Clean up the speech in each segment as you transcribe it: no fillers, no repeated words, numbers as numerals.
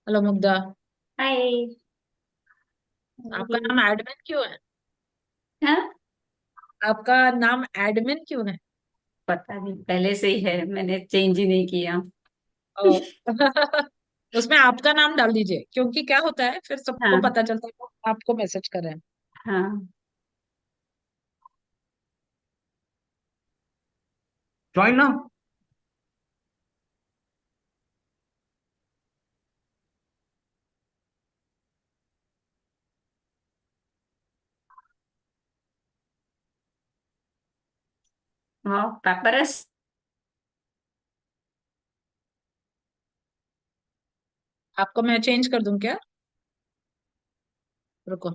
Hello Mugdha. हाय। आपका नाम admin क्यों है? हाँ। आपका नाम एडमिन क्यों है? पता नहीं, पहले से ही है, मैंने चेंज ही नहीं किया। ओ। उसमें आपका नाम डाल दीजिए, क्योंकि क्या होता है फिर सबको हाँ। पता चलता है वो आपको मैसेज कर रहे हैं। हाँ। ज्वाइन ना। हाँ, पेपरस। आपको मैं चेंज कर दूं क्या? रुको।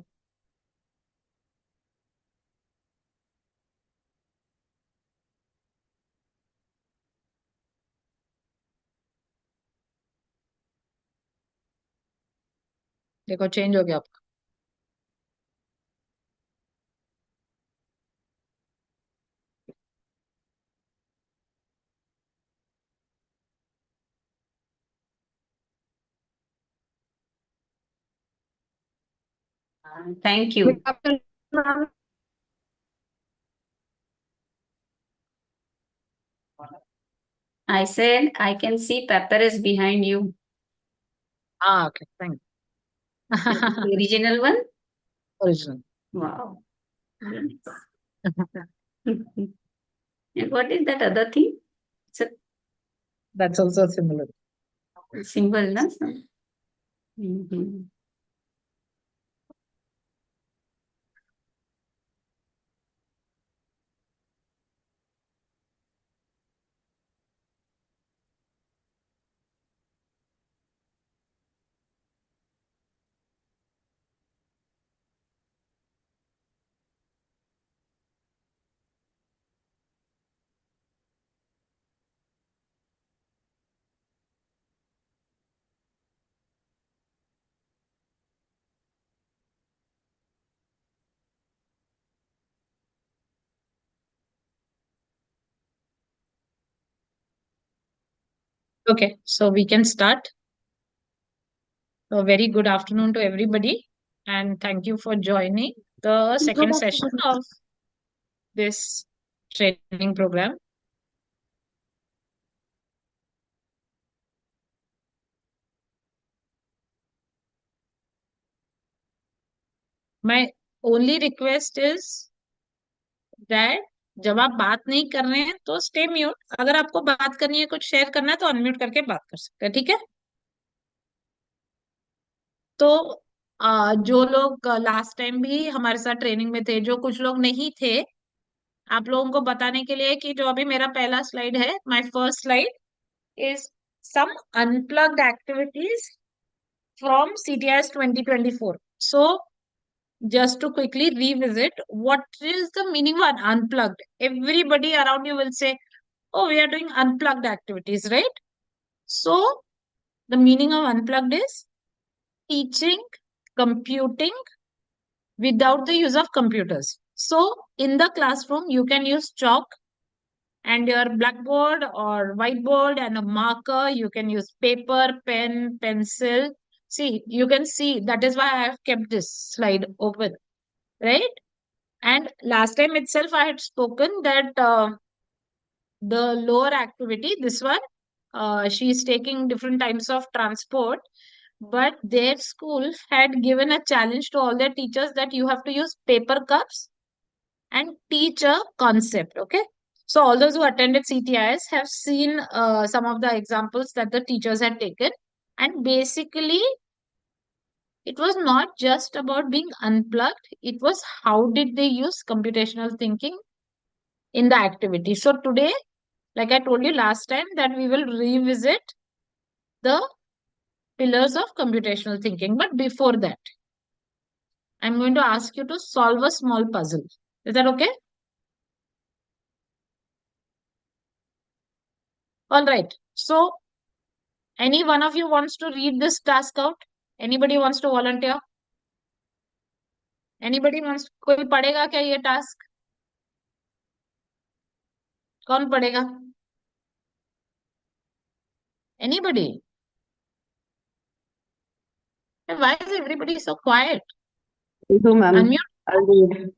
देखो चेंज हो गया आपका। Thank you. फिर आपका नाम। I said I can see papers behind you. हाँ, okay, thank. Original one. Original. Wow. And what is that other thing? It's that's also similar. a symbol, na? Mhm. Okay, so we can start. Very good afternoon to everybody, and thank you for joining the Good second session afternoon. of this training program. My only request is that जब आप बात नहीं कर रहे हैं तो stay mute. अगर आपको बात करनी है, कुछ शेयर करना है, तो अनम्यूट करके बात कर सकते हैं, ठीक है? तो जो लोग लास्ट टाइम भी हमारे साथ ट्रेनिंग में थे, जो कुछ लोग नहीं थे, आप लोगों को बताने के लिए कि जो अभी मेरा पहला स्लाइड है, my first slide is some unplugged activities from CTIS 2024. So just to quickly revisit, what is the meaning of unplugged? Everybody around you will say, oh, we are doing unplugged activities, right? So the meaning of unplugged is teaching computing without the use of computers. So in the classroom, you can use chalk and your blackboard or whiteboard and a marker. You can use paper, pen, pencil. See, you can see that is why I have kept this slide open, right? And last time itself, I had spoken that the lower activity, this one, she is taking different types of transport, but their school had given a challenge to all their teachers that you have to use paper cups and teach a concept. Okay. So all those who attended CTIS have seen some of the examples that the teachers had taken. And basically, it was not just about being unplugged. It was how did they use computational thinking in the activity. So today, like I told you last time, that we will revisit the pillars of computational thinking. But before that, I'm going to ask you to solve a small puzzle. Is that okay? All right. So any one of you wants to read this task out? Anybody wants to volunteer? Anybody wants? कोई पढ़ेगा क्या ये task? कौन पढ़ेगा? Anybody? Why is everybody so quiet? So, ma'am, Unmute. I'll read.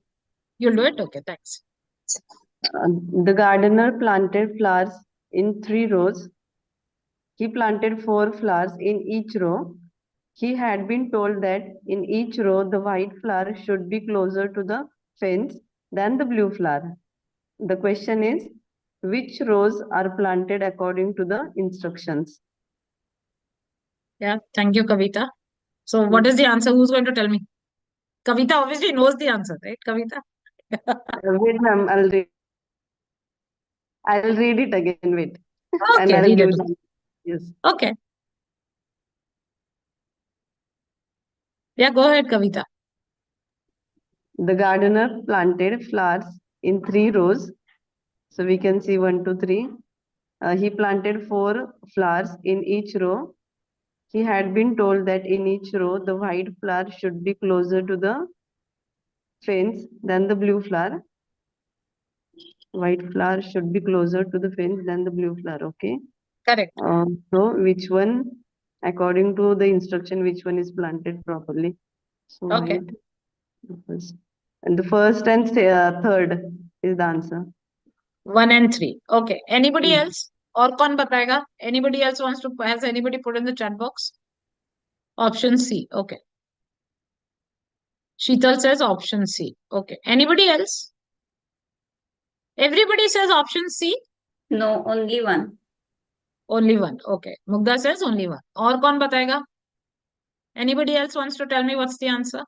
You'll do it? Okay, thanks. Uh, the gardener planted flowers in 3 rows. He planted 4 flowers in each row. He had been told that in each row the white flower should be closer to the fence than the blue flower. The question is, which rows are planted according to the instructions? Yeah, thank you, Kavita. So what is the answer? Who's going to tell me? Kavita obviously knows the answer, right, Kavita? Wait, ma'am, I'll read it again. Wait, and Okay, I'll read give it. the yes. Okay. Yeah, go ahead, Kavita. The gardener planted flowers in 3 rows. So we can see 1, 2, 3. He planted 4 flowers in each row. He had been told that in each row the white flower should be closer to the fence than the blue flower. White flower should be closer to the fence than the blue flower. Okay. Correct. So which one, according to the instruction, which one is planted properly? So Okay. white, the first, and the first and third is the answer. 1 and 3. Okay. Anybody else? और कौन बताएगा? Anybody else wants to, has anybody put in the chat box? Option C. Okay. Sheetal says option C. Okay. Anybody else? Everybody says option C. No, only one. Only one. Okay. Mugdha says only one. और कौन बताएगा? Anybody else wants to tell me what's the answer?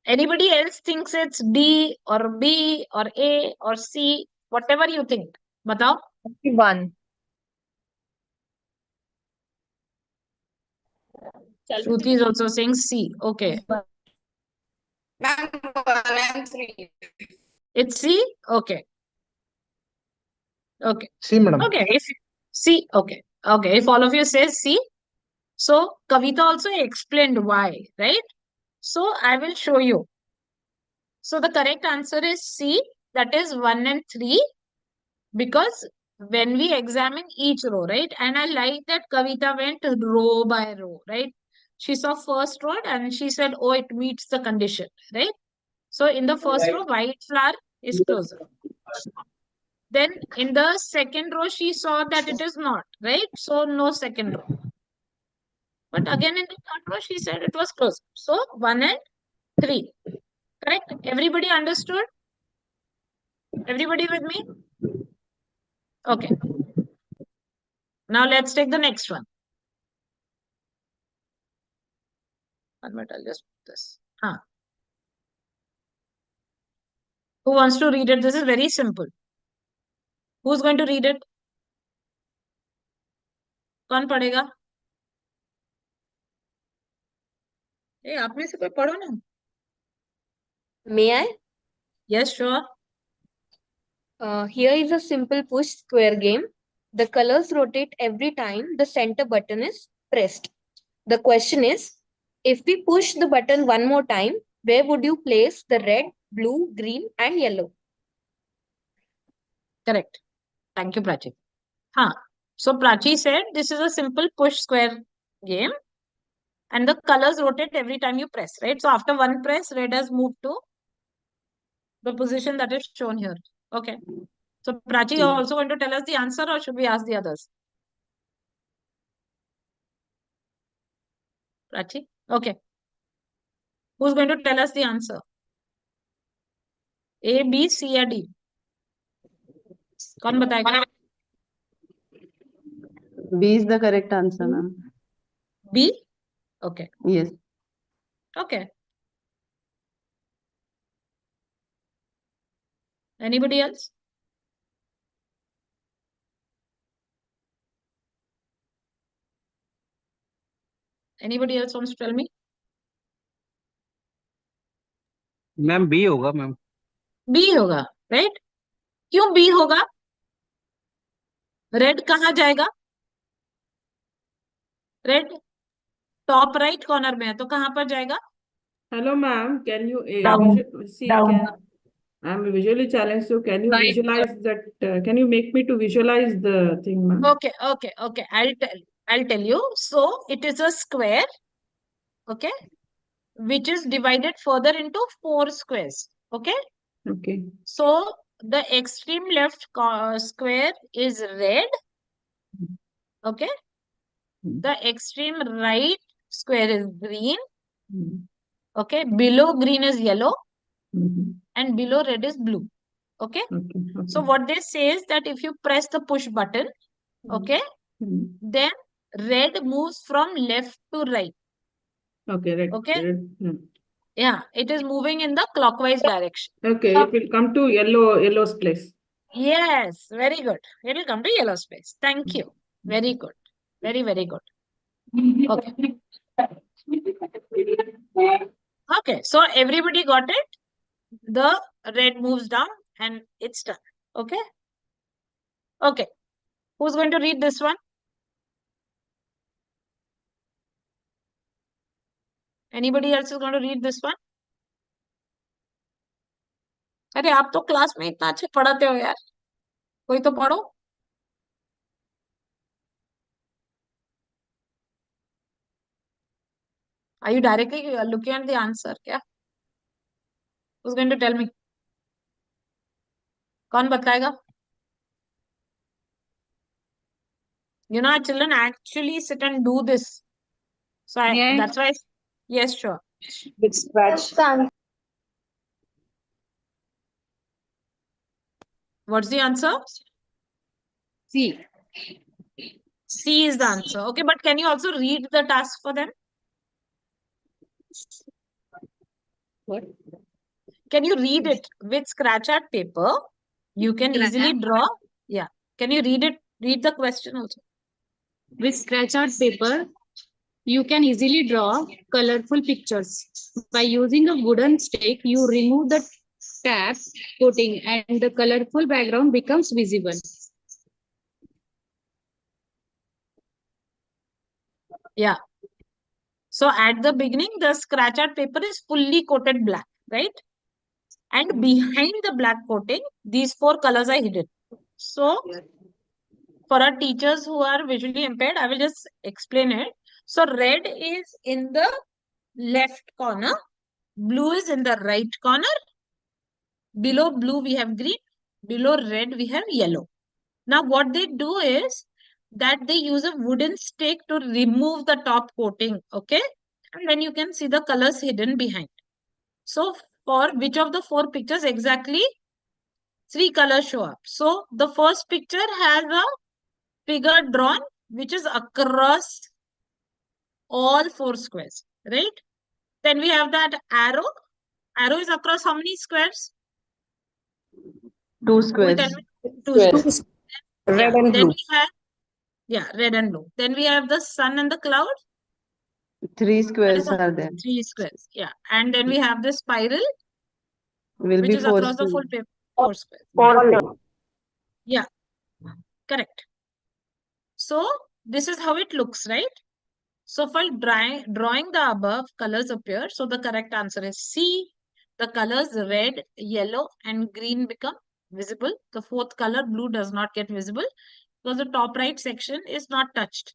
Anybody else thinks it's D or B or A or C, whatever you think. बताओ. One. Shruti is also saying C. Okay. Ma'am, 1 and 3. It's C? Okay. Okay. See, madam. Okay. If C, okay. Okay. If all of you say C, so Kavita also explained why, right? So I will show you. So the correct answer is C, that is 1 and 3, because when we examine each row, right? And I like that Kavita went row by row, right? She saw first row and she said, oh, it meets the condition, right? So in the first row, white flower is closer. Then in the second row, she saw that it is not, right? So no second row. But again in the third row, she said it was close. So 1 and 3. Correct? Everybody understood? Everybody with me? Okay. Now let's take the next one. 1 minute, I'll just put this. Who wants to read it? This is very simple. Who's going to read it? कौन पढ़ेगा? आप में से कोई पढ़ो ना. May I? Yes, sure. Here is a simple push square game. The colors rotate every time the center button is pressed. The question is, if we push the button one more time, where would you place the red, blue, green, and yellow? Correct. Thank you, Prachi. So Prachi said this is a simple push square game and the colors rotate every time you press, right? So after one press, red has moved to the position that is shown here. Okay. So Prachi, you're also going to tell us the answer or should we ask the others? Prachi? Okay. Who's going to tell us the answer? A, B, C or D? कौन बताएगा? B is the correct answer, ma'am. B? Okay. Yes. Okay. Anybody else? Anybody else wants to tell me? Ma'am B होगा ma'am. B होगा, right? क्यों B होगा? Red कहाँ जाएगा? Red top right corner में है तो कहाँ पर जाएगा? Hello, ma'am. Can you Down. see? Down. I'm visually challenged, so can you Right. visualize that? Can you make me to visualize the thing, ma'am? Okay. I'll tell you. So it is a square, okay, which is divided further into 4 squares. Okay. Okay. So the extreme left square is red. Okay. Mm. The extreme right square is green. Mm. Okay. Below green is yellow Mhm. and below red is blue. Okay. Okay. So Okay. what they say is that if you press the push button, okay, Mm. then red moves from left to right. Okay. Right. Okay. Right. Mm. Yeah, it is moving in the clockwise direction. Okay. It will come to yellow's place. Yes, very good. It will come to yellow space. Thank you. Very good. Very, very good. Okay. Okay, so everybody got it. The red moves down and it's done. Okay. Okay. Who's going to read this one? Anybody else is going to read this one? अरे आप तो class में इतना अच्छे पढ़ाते हो यार, कोई तो पढ़ो. Are you directly looking at the answer? क्या? Who's going to tell me? कौन बताएगा? You know, our children actually sit and do this. So that's why. Yes, sure. With scratch. What's the answer? C. C is the answer. Okay, but can you also read the task for them? What? Can you read it with scratch art paper? You can easily draw. Yeah. Can you read it? Read the question also. With scratch art paper, you can easily draw colorful pictures. By using a wooden stick, you remove the tab coating and the colorful background becomes visible. Yeah. So at the beginning, the scratch art paper is fully coated black, right? And behind the black coating, these 4 colors are hidden. So for our teachers who are visually impaired, I will just explain it. So red is in the left corner, blue is in the right corner, below blue we have green, below red we have yellow. Now what they do is that they use a wooden stick to remove the top coating, okay? And then you can see the colors hidden behind. So for which of the 4 pictures exactly 3 colors show up? So the first picture has a figure drawn which is across all 4 squares, right? Then we have that arrow. Arrow is across how many squares? 2 Who will squares. tell me? 2 squares. Red Yeah. and Then blue. we have, yeah, red and blue. Then we have the sun and the cloud. 3 That squares is a are there. 3 squares. Yeah. And then we have the spiral, Will which be is 4 across the full squares. paper. 4 squares. All. Yeah. Correct. So this is how it looks, right? So for drawing the above, colors appear. So the correct answer is C. The colors red, yellow, and green become visible. The 4th color, blue, does not get visible because the top right section is not touched.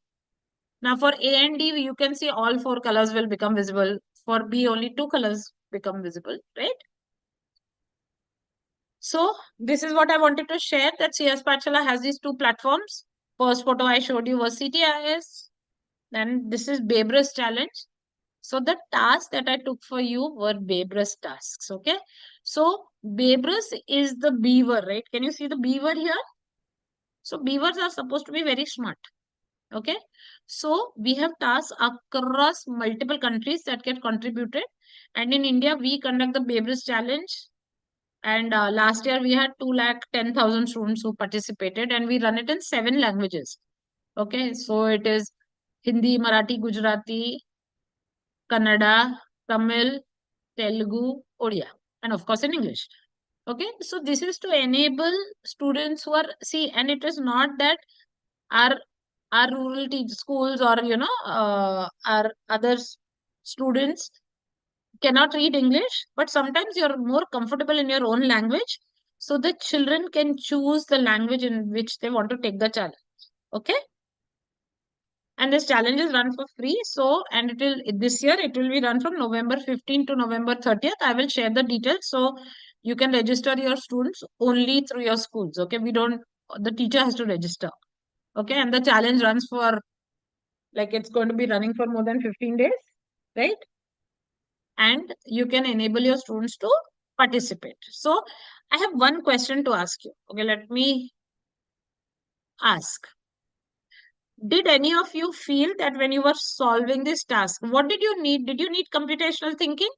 Now for A and D, you can see all 4 colors will become visible. For B, only 2 colors become visible, right? So this is what I wanted to share, that CSPathshala has these 2 platforms. First photo I showed you was CTIS. Then this is Bebrus challenge. So the tasks that I took for you were Bebrus tasks, okay? So Bebrus is the beaver, right? Can you see the beaver here? So beavers are supposed to be very smart, okay? So we have tasks across multiple countries that get contributed. And in India, we conduct the Bebrus challenge. And last year we had 210,000 students who participated, and we run it in 7 languages. Okay, so it is Hindi, Marathi, Gujarati, Kannada, Tamil, Telugu, Odia, and of course in English. Okay, so this is to enable students who are, see, and it is not that our rural schools or, you know, our other students, cannot read English, but sometimes you're more comfortable in your own language. So the children can choose the language in which they want to take the challenge. Okay. And this challenge is run for free. So, and it will, this year, it will be run from November 15th to November 30th. I will share the details. So you can register your students only through your schools. Okay. We don't, the teacher has to register. Okay. And the challenge runs for, like, it's going to be running for more than 15 days, right? And you can enable your students to participate. So I have one question to ask you. Okay. Let me ask. Did any of you feel that when you were solving this task, what did you need? Did you need computational thinking?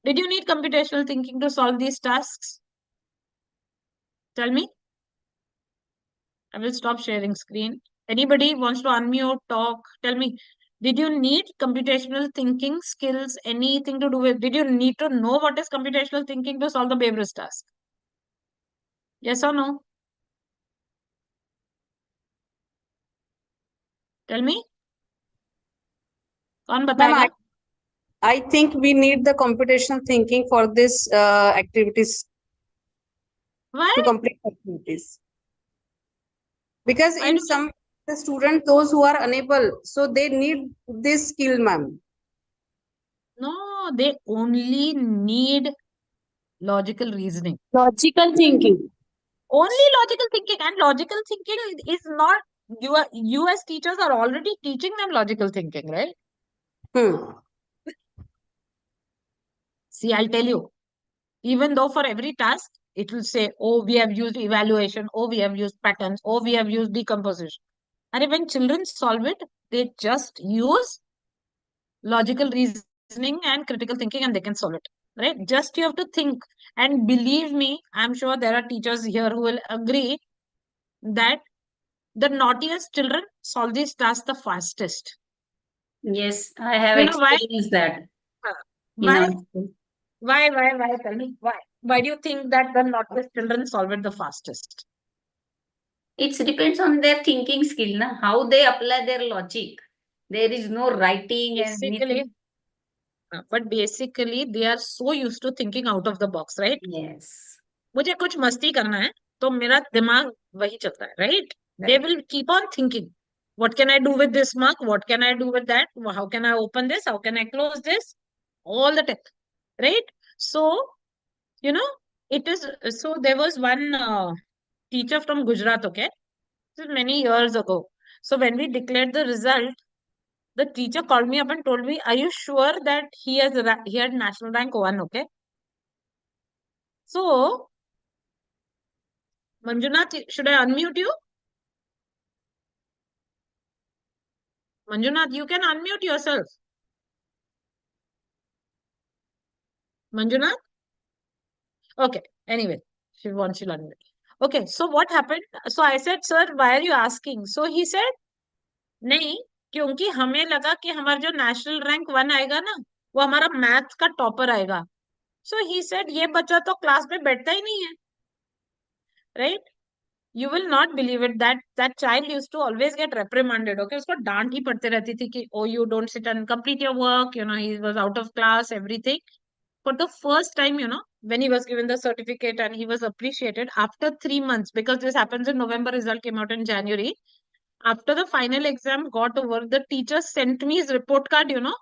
Did you need computational thinking to solve these tasks? Tell me. I will stop sharing screen. Anybody wants to unmute, talk, tell me. Did you need computational thinking skills, anything to do with, did you need to know what is computational thinking to solve the Babris task? Yes or no? Tell me. कौन Ma'am, बताएगा? I think we need the computational thinking for this activities, Why? to complete activities. Because Why in do we, some the students, those who are unable, so they need this skill, ma'am. no, they only need logical reasoning. Logical thinking. Only logical thinking, and logical thinking is not, you as teachers are already teaching them logical thinking, right? See, I'll tell you, even though for every task, it will say, oh, we have used evaluation, oh, we have used patterns, oh, we have used decomposition. And when children solve it, they just use logical reasoning and critical thinking and they can solve it, right? Just you have to think. And believe me, I'm sure there are teachers here who will agree that the naughtiest children solve these tasks the fastest. Yes, I have You know why? experienced that in Why? our school. Why? Tell me why. Why do you think that the naughtiest children solve it the fastest? It depends on their thinking skill, na? How they apply their logic. There is no writing and Basically, anything. but basically they are so used to thinking out of the box, right? Yes. मुझे कुछ मस्ती करना है तो मेरा दिमाग वही चलता है, right? They Right. will keep on thinking. What can I do with this mark? What can I do with that? How can I open this? How can I close this? All the tech, right? So, you know, it is, so there was one teacher from Gujarat, okay? This is many years ago. So when we declared the result, the teacher called me up and told me, "Are you sure that he had national rank 1?" Okay. So, Manjunath, should I unmute you? Manjunath, you can unmute yourself. Manjunath? Okay. Anyway, she wants you to unmute. Okay. So what happened? So I said, "Sir, why are you asking?" So he said, नहीं, क्योंकि हमें लगा कि हमारा जो national rank 1 आएगा ना, वो हमारा मैथ का टॉपर आएगा. So he said, ये बच्चा तो क्लास में बैठता ही नहीं है, right? You will not believe it that that child used to always get reprimanded. Okay, उसको डांट ही पड़ते रहती थी कि oh, you don't sit and complete your work. You know, he was out of class, everything. For the first time, you know, when he was given the certificate and he was appreciated after 3 months, because this happens in November, result came out in January. After the final exam got over, the teacher sent me his report card, you know.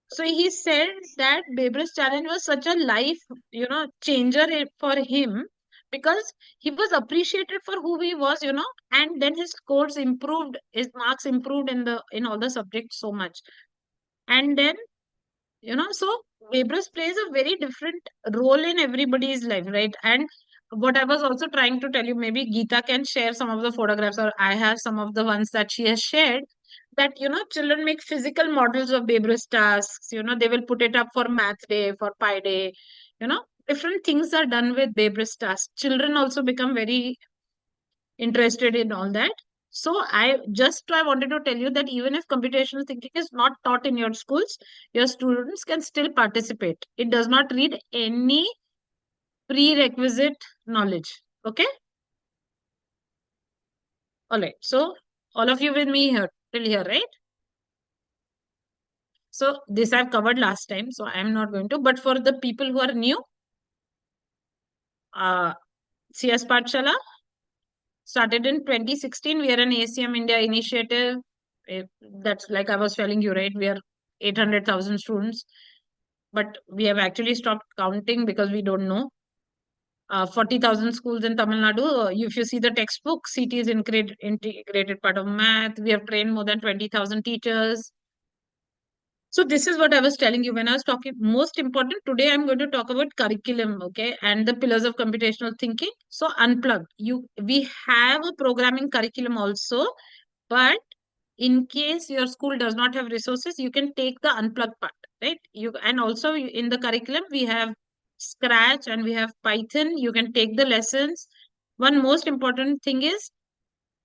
So he said that Babris challenge was such a life, you know, changer for him because he was appreciated for who he was, you know, and then his scores improved, his marks improved in all the subjects so much. And then, you know, so Babris plays a very different role in everybody's life, right? And what I was also trying to tell you, maybe Geeta can share some of the photographs, or I have some of the ones that she has shared, that, you know, children make physical models of Babris tasks. You know, they will put it up for math day, for pi day. You know, different things are done with Babris tasks. Children also become very interested in all that. So I wanted to tell you that even if computational thinking is not taught in your schools, your students can still participate. It does not read any prerequisite knowledge. Okay. All right. So all of you with me here till here, right? So this I've covered last time, so I'm not going to. But for the people who are new, CSPathshala started in 2016. We are an ACM India initiative. That's like I was telling you, right? We are 800,000 students, but we have actually stopped counting because we don't know. 40,000 schools in Tamil Nadu. If you see the textbook, CT is integrated part of math. We have trained more than 20,000 teachers. So this is what I was telling you when I was talking. Most important, today I'm going to talk about curriculum, okay, and the pillars of computational thinking. So unplugged. We have a programming curriculum also, but in case your school does not have resources, you can take the unplugged part, right? And also in the curriculum we have Scratch and we have Python. You can take the lessons. One most important thing is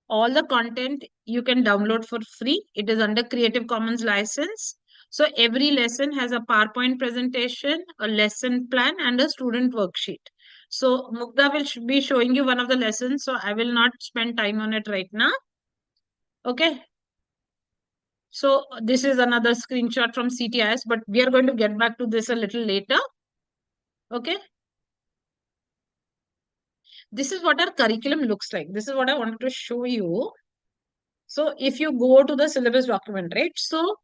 all the content you can download for free. It is under Creative Commons license. So every lesson has a PowerPoint presentation, a lesson plan, and a student worksheet. So Mugdha will be showing you one of the lessons. So I will not spend time on it right now. Okay. So this is another screenshot from CTIS, but we are going to get back to this a little later. Okay. This is what our curriculum looks like. This is what I wanted to show you. So if you go to the syllabus document, right? So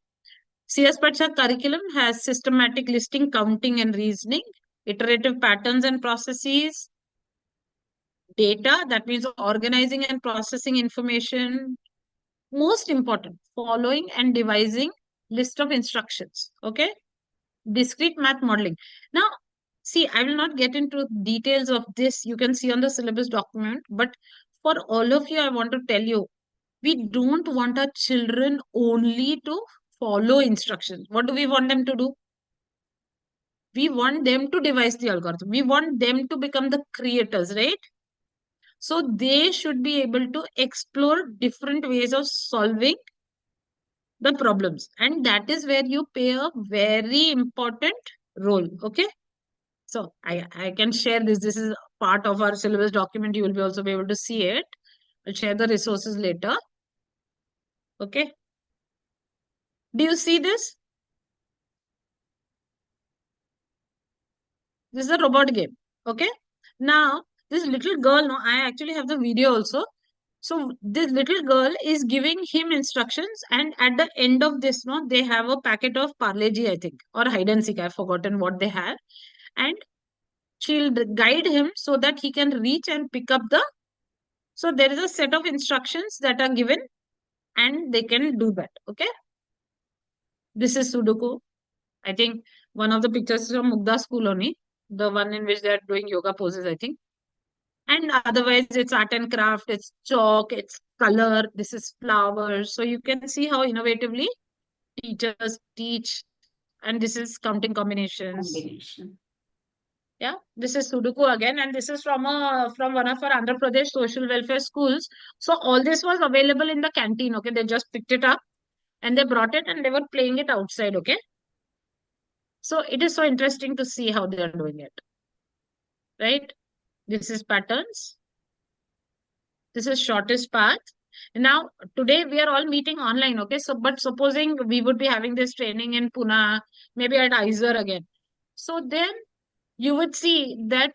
CSPathshala curriculum has systematic listing, counting and reasoning, iterative patterns and processes, data, that means organizing and processing information. Most important, following and devising list of instructions. Okay. Discrete math modeling. Now, see, I will not get into details of this. You can see on the syllabus document, but for all of you, I want to tell you, we don't want our children only to follow instructions. What do we want them to do? We want them to devise the algorithm. We want them to become the creators, right? So they should be able to explore different ways of solving the problems. And that is where you play a very important role. Okay. So I can share this. This is part of our syllabus document. You will be also be able to see it. I'll share the resources later. Okay. Do you see this? This is a robot game. Okay. Now, this little girl, no, I actually have the video also. So this little girl is giving him instructions, and at the end of this, no, they have a packet of Parle G, I think, or hide and seek. I've forgotten what they have. And she'll guide him so that he can reach and pick up the. So there is a set of instructions that are given and they can do that. Okay. This is Sudoku. I think one of the pictures is from Mugdha school only, the one in which they are doing yoga poses, I think. And otherwise, it's art and craft, it's chalk, it's color, this is flowers. So you can see how innovatively teachers teach. And this is counting combinations. Combination. Yeah, this is Sudoku again, and this is from one of our Andhra Pradesh social welfare schools. So all this was available in the canteen. Okay, they just picked it up and they brought it and they were playing it outside. Okay, so it is so interesting to see how they are doing it. Right? This is patterns. This is shortest path. Now, today we are all meeting online, okay? So, but supposing we would be having this training in Pune, maybe at ISER again. So then you would see that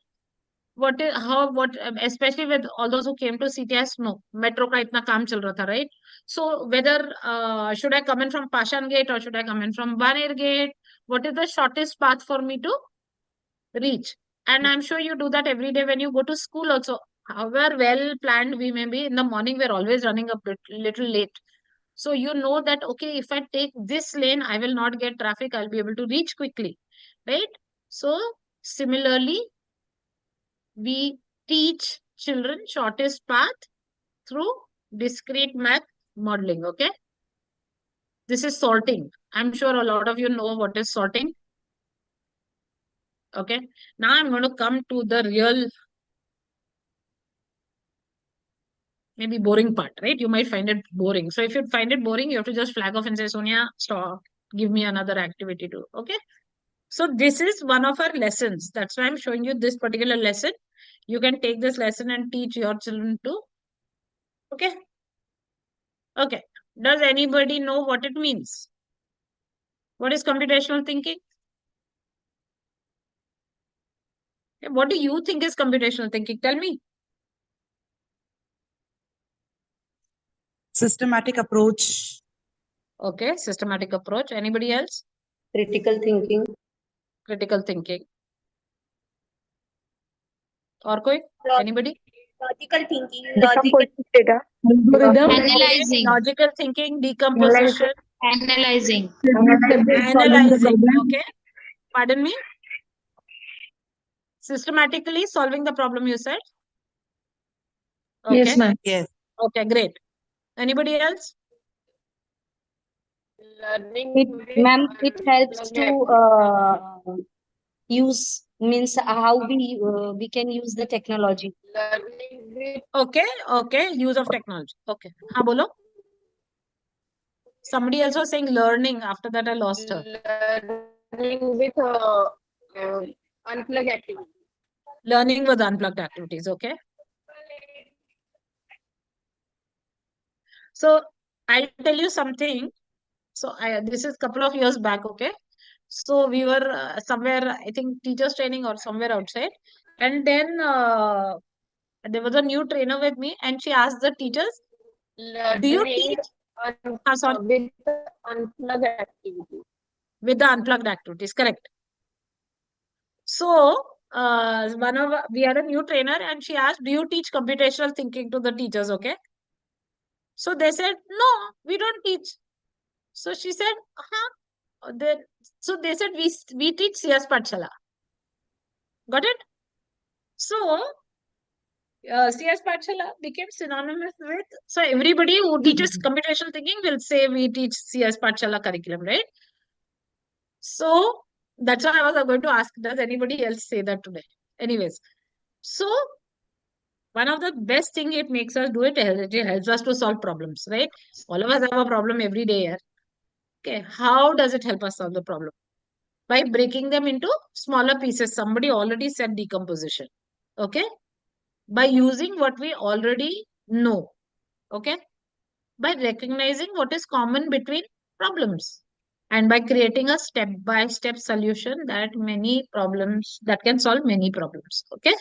especially with all those who came to CTS, no, metro ka itna kaam chal raha tha, right? So whether should I come in from Pashan Gate or should I come in from Baner Gate? What is the shortest path for me to reach? And I'm sure you do that every day when you go to school also. However well planned we may be, in the morning we're always running a little late. So you know that, okay, if I take this lane, I will not get traffic. I'll be able to reach quickly, right? So similarly, we teach children shortest path through discrete math modeling, okay? This is sorting. I'm sure a lot of you know what is sorting. Okay. Now I'm going to come to the real maybe boring part, right? You might find it boring. So if you find it boring, you have to just flag off and say, Sonia, stop, give me another activity to, okay? So this is one of our lessons. That's why I'm showing you this particular lesson. You can take this lesson and teach your children too. Okay? Okay. Does anybody know what it means? What is computational thinking? What do you think is computational thinking? Tell me. Systematic approach. Okay, systematic approach. Anybody else? Critical thinking. Critical thinking. Or koi? Anybody? Logical thinking. Decomposition data. Algorithm. Analyzing. Logical thinking, decomposition, Analyzing. analyzing. Okay. Pardon me? Systematically solving the problem, you said? Okay. Yes, ma'am. Yes. Okay, great. Anybody else? Ma'am, it helps to use, means how we can use the technology. Okay, okay. Use of technology. Okay. Ha, bolo. Somebody else was saying learning. After that, I lost her. Learning with unplugged activity. Learning with unplugged activities. Okay. So I'll tell you something. So this is a couple of years back. Okay. So we were somewhere, I think teachers training or somewhere outside. And then there was a new trainer with me and she asked the teachers, do you teach? Sorry. With unplugged activity. With the unplugged activities, correct. So we had a new trainer and she asked, do you teach computational thinking to the teachers? Okay. So they said, no, we don't teach. So she said, so they said, we teach CSPathshala. Got it? So CSPathshala became synonymous with, so everybody who teaches computational thinking will say we teach CSPathshala curriculum, right? So that's why I was going to ask, does anybody else say that today? Anyways, so one of the best thing it makes us do, it helps us to solve problems, right? All of us have a problem every day here. Okay, how does it help us solve the problem? By breaking them into smaller pieces. Somebody already said decomposition. Okay, by using what we already know. Okay, by recognizing what is common between problems, and by creating a step-by-step solution that can solve many problems. Okay,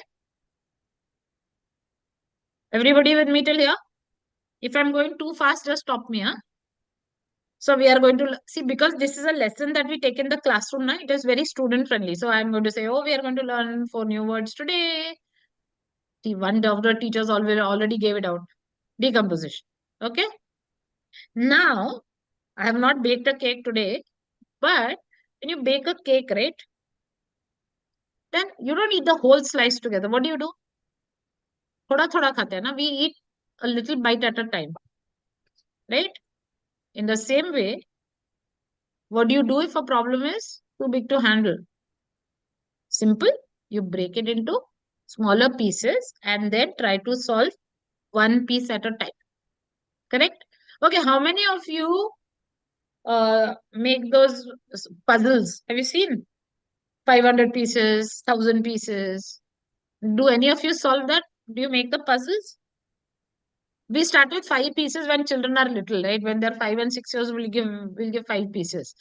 everybody with me till here? If I'm going too fast, just stop me. Huh? So we are going to see, because this is a lesson that we take in the classroom now, it is very student friendly. So I'm going to say, oh, we are going to learn 4 new words today. One of the teachers already gave it out. Decomposition. Okay. Now, I have not baked a cake today, but when you bake a cake, right, then you don't eat the whole slice together. What do? Thoda thoda khate hai na? We eat a little bite at a time. Right? In the same way, what do you do if a problem is too big to handle? Simple. You break it into smaller pieces and then try to solve one piece at a time. Correct? Okay, how many of you make those puzzles? Have you seen? 500 pieces, 1000 pieces. Do any of you solve that? Do you make the puzzles? We start with 5 pieces when children are little, right? When they're 5 and 6 years, we'll give 5 pieces.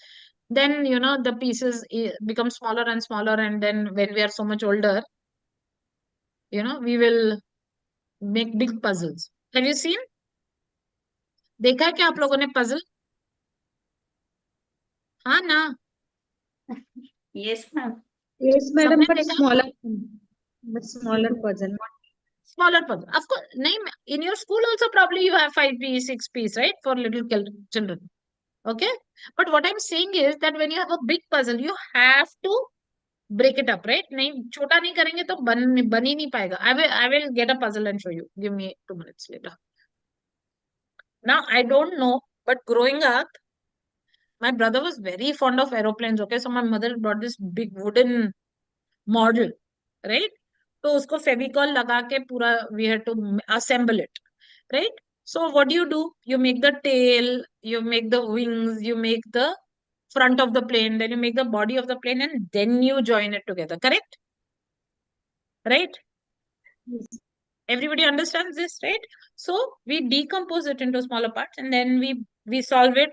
Then, the pieces become smaller and smaller. And then when we are so much older, we will make big puzzles. Have you seen? देखा है क्या आप लोगों ने puzzle? हाँ ना? Yes, ma'am. Yes, madam, but smaller puzzle. Smaller puzzle. Of course, in your school also probably you have 5 piece, 6 piece, right? For little children. Okay? But what I'm saying is that when you have a big puzzle, you have to break it up, right? नहीं छोटा नहीं करेंगे तो बन ही नहीं पाएगा. I will get a puzzle and show you. Give me 2 minutes later. Now I don't know, but growing up, my brother was very fond of aeroplanes. Okay, so my mother brought this big wooden model, right? तो उसको फेविकॉल लगा के पूरा we had to assemble it, right? So what do? You make the tail, you make the wings, you make the front of the plane, then you make the body of the plane, and then you join it together. Correct? Right? Yes. Everybody understands this, right? So we decompose it into smaller parts, and then we solve it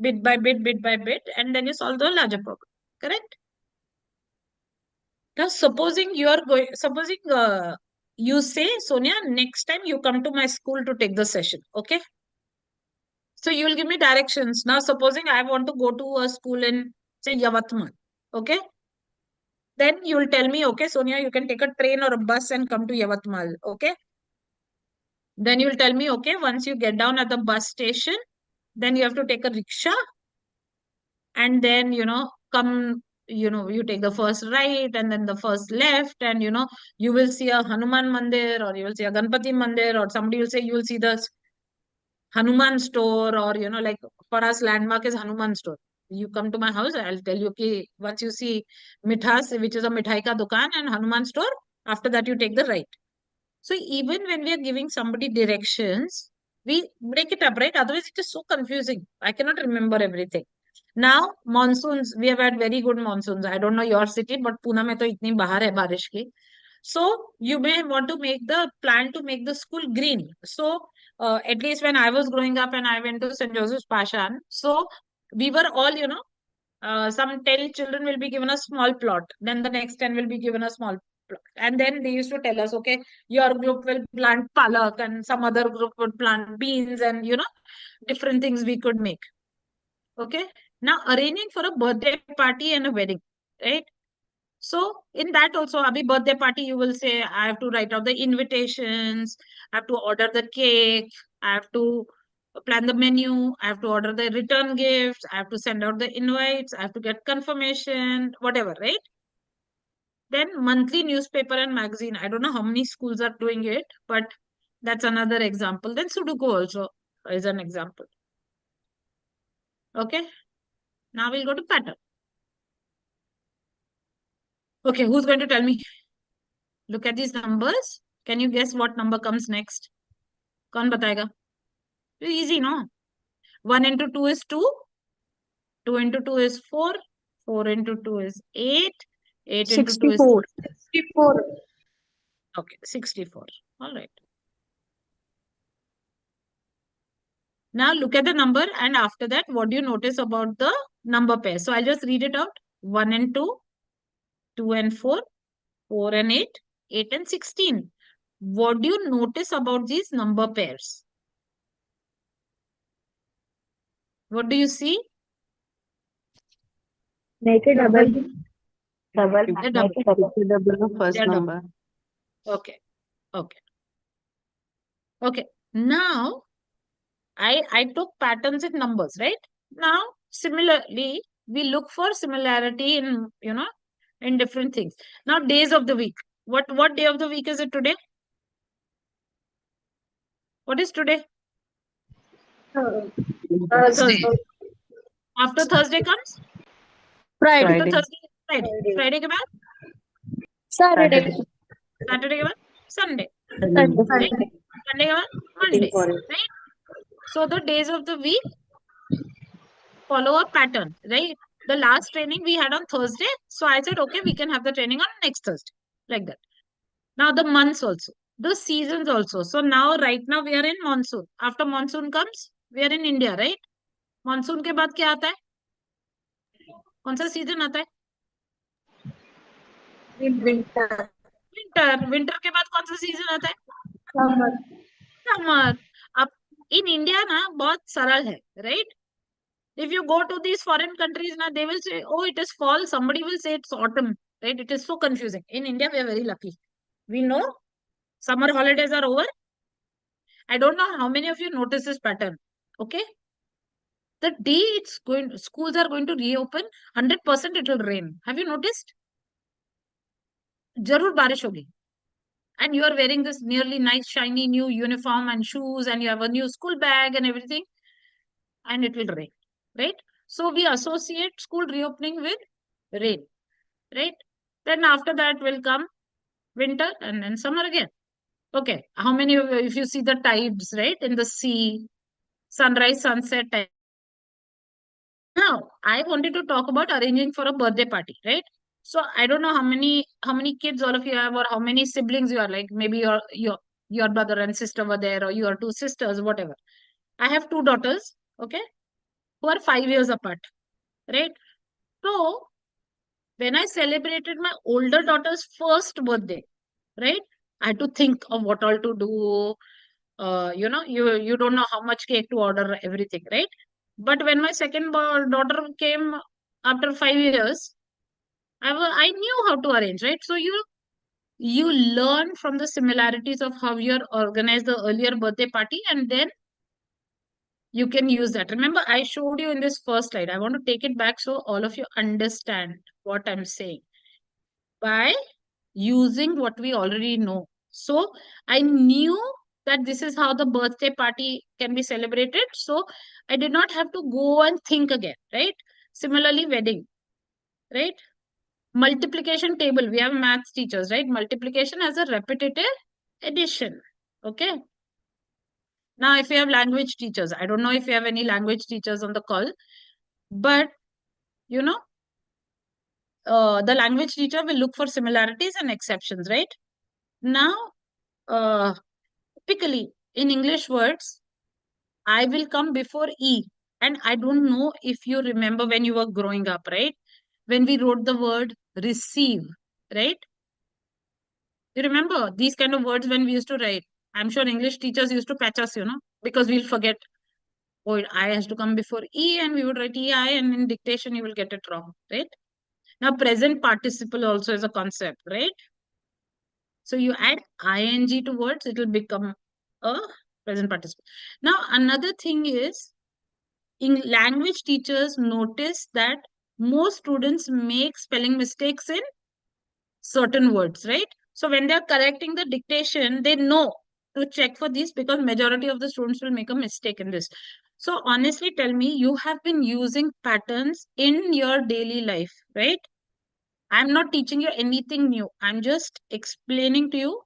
bit by bit, and then you solve the larger problem. Correct? Now, supposing you say, Sonia, next time you come to my school to take the session. Okay? So you will give me directions. Now, supposing I want to go to a school in, say, Yavatmal. Okay? Then you will tell me, okay, Sonia, you can take a train or a bus and come to Yavatmal. Okay? Then you will tell me, okay, once you get down at the bus station, then you have to take a rickshaw, and then, come, you take the first right and then the first left, and, you will see a Hanuman Mandir, or you will see a Ganpati Mandir, or somebody will say you will see the Hanuman store, or, like for us, landmark is Hanuman store. You come to my house, I'll tell you, okay, once you see Mithas, which is a Mithai ka dukan, and Hanuman store, after that you take the right. So even when we are giving somebody directions, we break it up, right? Otherwise, it is so confusing. I cannot remember everything. Now, monsoons, we have had very good monsoons. I don't know your city, but Pune mein to itni bahar hai barish ki. So you may want to make the plan to make the school green. So at least when I was growing up and I went to St. Joseph's Pashan, so we were all, some 10 children will be given a small plot. Then the next 10 will be given a small plot. And then they used to tell us, okay, your group will plant palak and some other group would plant beans, and, different things we could make. Okay. Now arranging for a birthday party and a wedding, right? So in that also, abhi birthday party, you will say, I have to write out the invitations, I have to order the cake, I have to plan the menu, I have to order the return gifts, I have to send out the invites, I have to get confirmation, whatever, right? Then monthly newspaper and magazine. I don't know how many schools are doing it, but that's another example. Then Sudoku also is an example. Okay. Now we'll go to pattern. Okay, who's going to tell me? Look at these numbers. Can you guess what number comes next? Kaun batayega? Easy, no? 1 into 2 is 2. 2 into 2 is 4. 4 into 2 is 8. 8 into 2 is 64. okay, 64. All right. Now look at the number, and after that, what do you notice about the number pair? So I'll just read it out. 1 and 2, 2 and 4, 4 and 8, 8 and 16. What do you notice about these number pairs? What do you see? Make it double. Double. They're double. Make it double. Double the first They're double. number. Okay. Okay. Okay. Now, I took patterns in numbers, right? Now, similarly, we look for similarity in, in different things. Now, days of the week. What day of the week is it today? What is today? Thursday. After Thursday comes? Friday. After Thursday is Friday. Friday के बाद? Saturday. Saturday के बाद? Sunday. Sunday. Right? Sunday के बाद? Monday. Right? So the days of the week follow a pattern, right? The last training we had on Thursday. So I said, okay, we can have the training on next Thursday. Like that. Now the months also. The seasons also. So now, right now, we are in monsoon. After monsoon comes, we are in India, right? Monsoon के बाद क्या आता है? कौन सा season आता है? Winter. Winter के बाद कौन सा season आता है? Summer. Summer. अब in India ना बहुत सरल है, right? If you go to these foreign countries now, they will say, oh, it is fall. Somebody will say it's autumn, right? It is so confusing. In India, we are very lucky. We know summer holidays are over. I don't know how many of you notice this pattern. Okay. The day schools are going to reopen, 100% it will rain. Have you noticed? Jarur barish hogi. And you are wearing this nearly nice, shiny new uniform and shoes, and you have a new school bag and everything, and it will rain, right? So we associate school reopening with rain, right? Then after that will come winter and then summer again. Okay. How many of you, if you see the tides, right, in the sea, sunrise, sunset time. Now, I wanted to talk about arranging for a birthday party, right? So I don't know how many kids all of you have, or how many siblings you are. Like maybe your brother and sister were there, or your two sisters, whatever. I have two daughters. Okay. who are 5 years apart, right? So when I celebrated my older daughter's first birthday, right, I had to think of what all to do. You don't know how much cake to order, everything, right? But when my second daughter came after 5 years, I knew how to arrange, right? So you learn from the similarities of how you organized the earlier birthday party, and then you can use that. Remember, I showed you in this first slide. I want to take it back so all of you understand what I'm saying. By using what we already know. So I knew that this is how the birthday party can be celebrated. So I did not have to go and think again, right? Similarly, wedding, right? Multiplication table. We have maths teachers, right? Multiplication as a repetitive addition. Okay. Now, if you have language teachers, I don't know if you have any language teachers on the call, but you know, the language teacher will look for similarities and exceptions, right? Now, typically in English words, I will come before E. And I don't know if you remember when you were growing up, right? When we wrote the word receive, right? You remember these kind of words when we used to write? I'm sure English teachers used to patch us, because we'll forget. Oh, I has to come before E and we would write EI, and in dictation you will get it wrong, right? Now, present participle also is a concept, right? So you add ing to words, it will become a present participle. Now, another thing is, in language teachers notice that most students make spelling mistakes in certain words, right? So when they're correcting the dictation, they know to check for this because majority of the students will make a mistake in this. So honestly, tell me, you have been using patterns in your daily life, right? I'm not teaching you anything new. I'm just explaining to you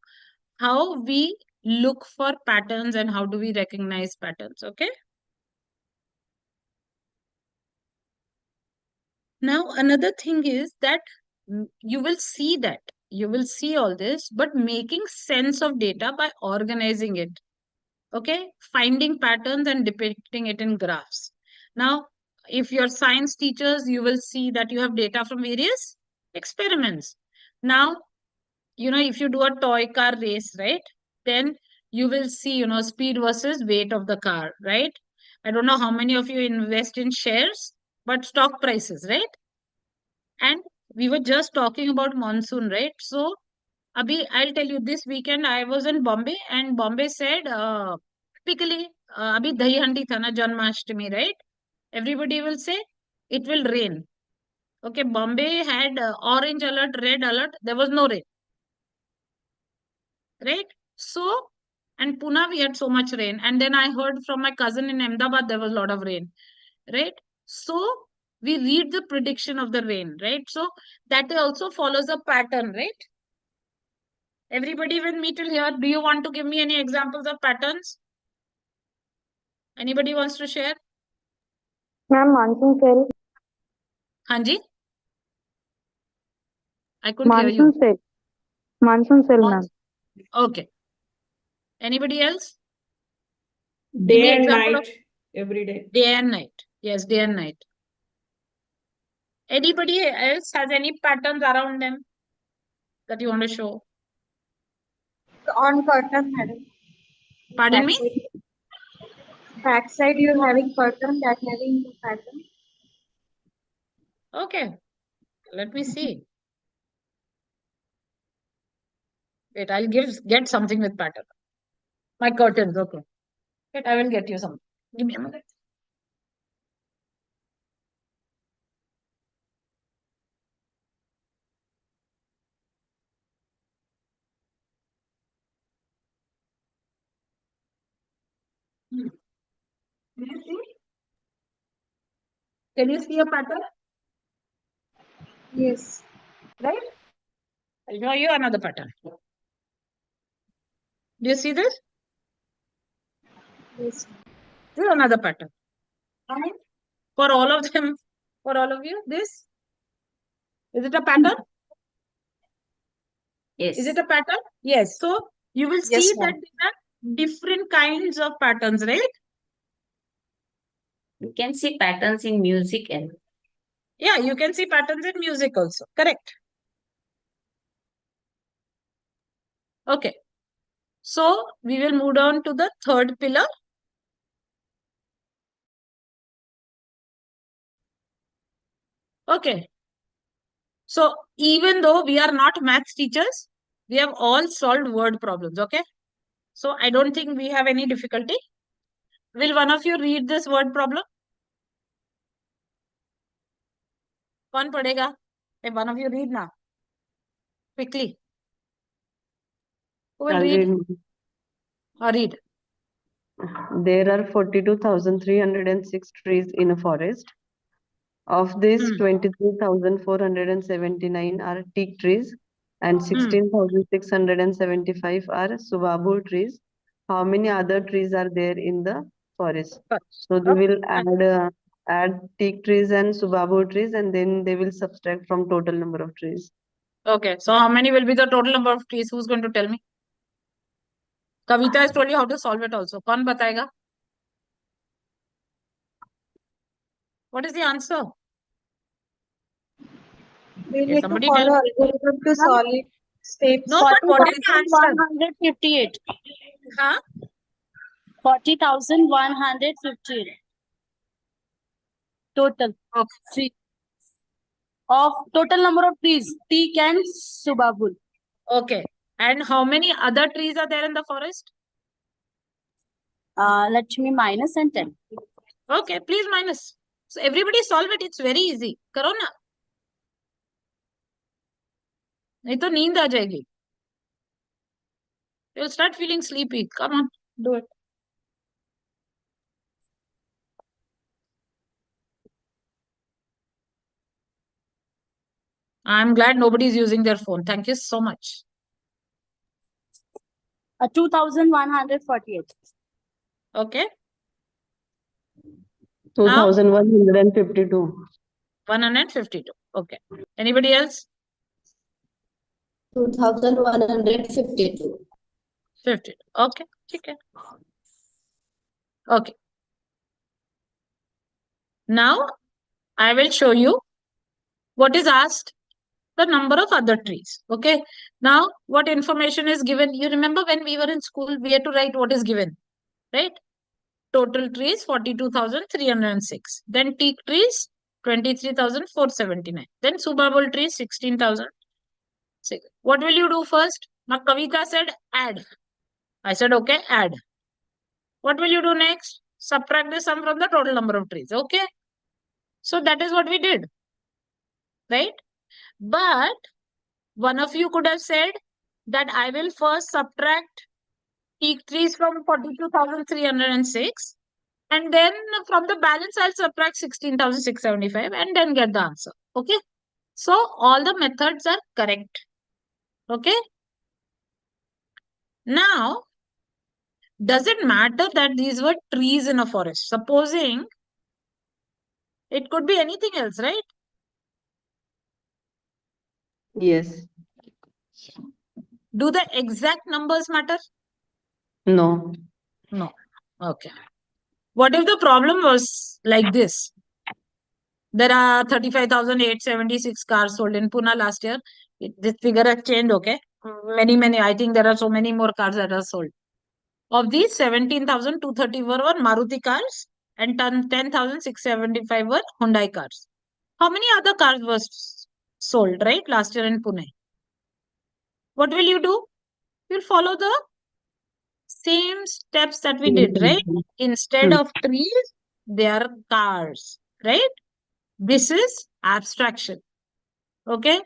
how we look for patterns and how do we recognize patterns, okay? Now, another thing is that you will see all this, but making sense of data by organizing it, okay? Finding patterns and depicting it in graphs. Now, if you're science teachers, you will see that you have data from various experiments. Now, if you do a toy car race, right, then you will see, speed versus weight of the car, right? I don't know how many of you invest in shares, but stock prices, right? And we were just talking about monsoon, right? So, Abhi, I'll tell you, this weekend I was in Bombay, and Bombay said, typically, Abhi Dahi Handi tha na, Janmashtami, right? Everybody will say it will rain. Okay, Bombay had orange alert, red alert. There was no rain, right? So, and Pune, we had so much rain. And then I heard from my cousin in Ahmedabad, there was a lot of rain, right? So, we read the prediction of the rain, right? So, that also follows a pattern, right? Everybody with me till here, do you want to give me any examples of patterns? Anybody wants to share? Ma'am, monsoon cell. Hanji? I couldn't hear you. Monsoon cell. Monsoon cell, ma'am. Okay. Anybody else? Give me Day and example night, of every day. day and night. Yes, day and night. Anybody else has any patterns around them that you want to show? On curtain, madam. Pardon me? Backside you're having curtain, that having pattern. Okay. Let me see. Wait, I'll get something with pattern. My curtains, okay. Wait, I will get you some. Give me a minute. Can you see? Can you see a pattern? Yes. Right? I'll show you another pattern. Do you see this? Yes. This is another pattern. And for all of them, for all of you, this is it a pattern? Yes. Is it a pattern? Yes. So you will see Yes, that ma'am. there are different kinds of patterns, right? You can see patterns in music and Yeah, you can see patterns in music also. Correct. Okay. So we will move on to the third pillar. Okay. So even though we are not maths teachers, we have all solved word problems. Okay. So I don't think we have any difficulty. Will one of you read this word problem? कौन पढ़ेगा? Hey, one of you read now. Quickly. Who will I'll read? read. Read. There are 42,306 trees in a forest. Of these, 23,479 are teak trees and 16,675 are subabu trees. How many other trees are there in the forest? So they will add teak trees and subabu trees, and then they will subtract from total number of trees. Okay. So how many will be the total number of trees? Who's going to tell me? Kavita has told you how to solve it also. कौन बताएगा? What is the answer? We Okay, need to somebody tell follow me. algorithm to solve it. Steps. No, but what is the answer? 40,158. Huh? 40,158. Total. Okay. Of total number of trees, teak and subabul. Okay. And how many other trees are there in the forest? Let me minus and 10. Okay, please minus. So everybody solve it. It's very easy. करो ना. नहीं तो नींद आ जाएगी. You'll start feeling sleepy. Come on, do it. I'm glad nobody is using their phone. Thank you so much. 2,148. Okay. 2,152. 152. Okay. Anybody else? 2,152. 50. Okay. Okay. Okay. Now I will show you what is asked, the number of other trees. Okay. Now what information is given? You remember when we were in school, we had to write what is given, right? Total trees 42,306. Then teak trees 23,479. Then subabul trees 16,000. What will you do first? Now Kavita said add. I said okay, add. What will you do next? Subtract the sum from the total number of trees. Okay. So that is what we did. Right? But one of you could have said that I will first subtract teak trees from 42,306. And then from the balance, I'll subtract 16,675 and then get the answer. Okay. So all the methods are correct. Okay. Now, does it matter that these were trees in a forest? Supposing it could be anything else, right? Yes. Do the exact numbers matter? No. No. Okay. What if the problem was like this? There are 35,876 cars sold in Pune last year. This figure has changed, okay? Many. I think there are so many more cars that are sold. Of these, 17,230 were Maruti cars and 10,675 were Hyundai cars. How many other cars were sold, right, last year in Pune? What will you do? You'll follow the same steps that we did, right? Instead of trees, they are cars, right? This is abstraction. Okay.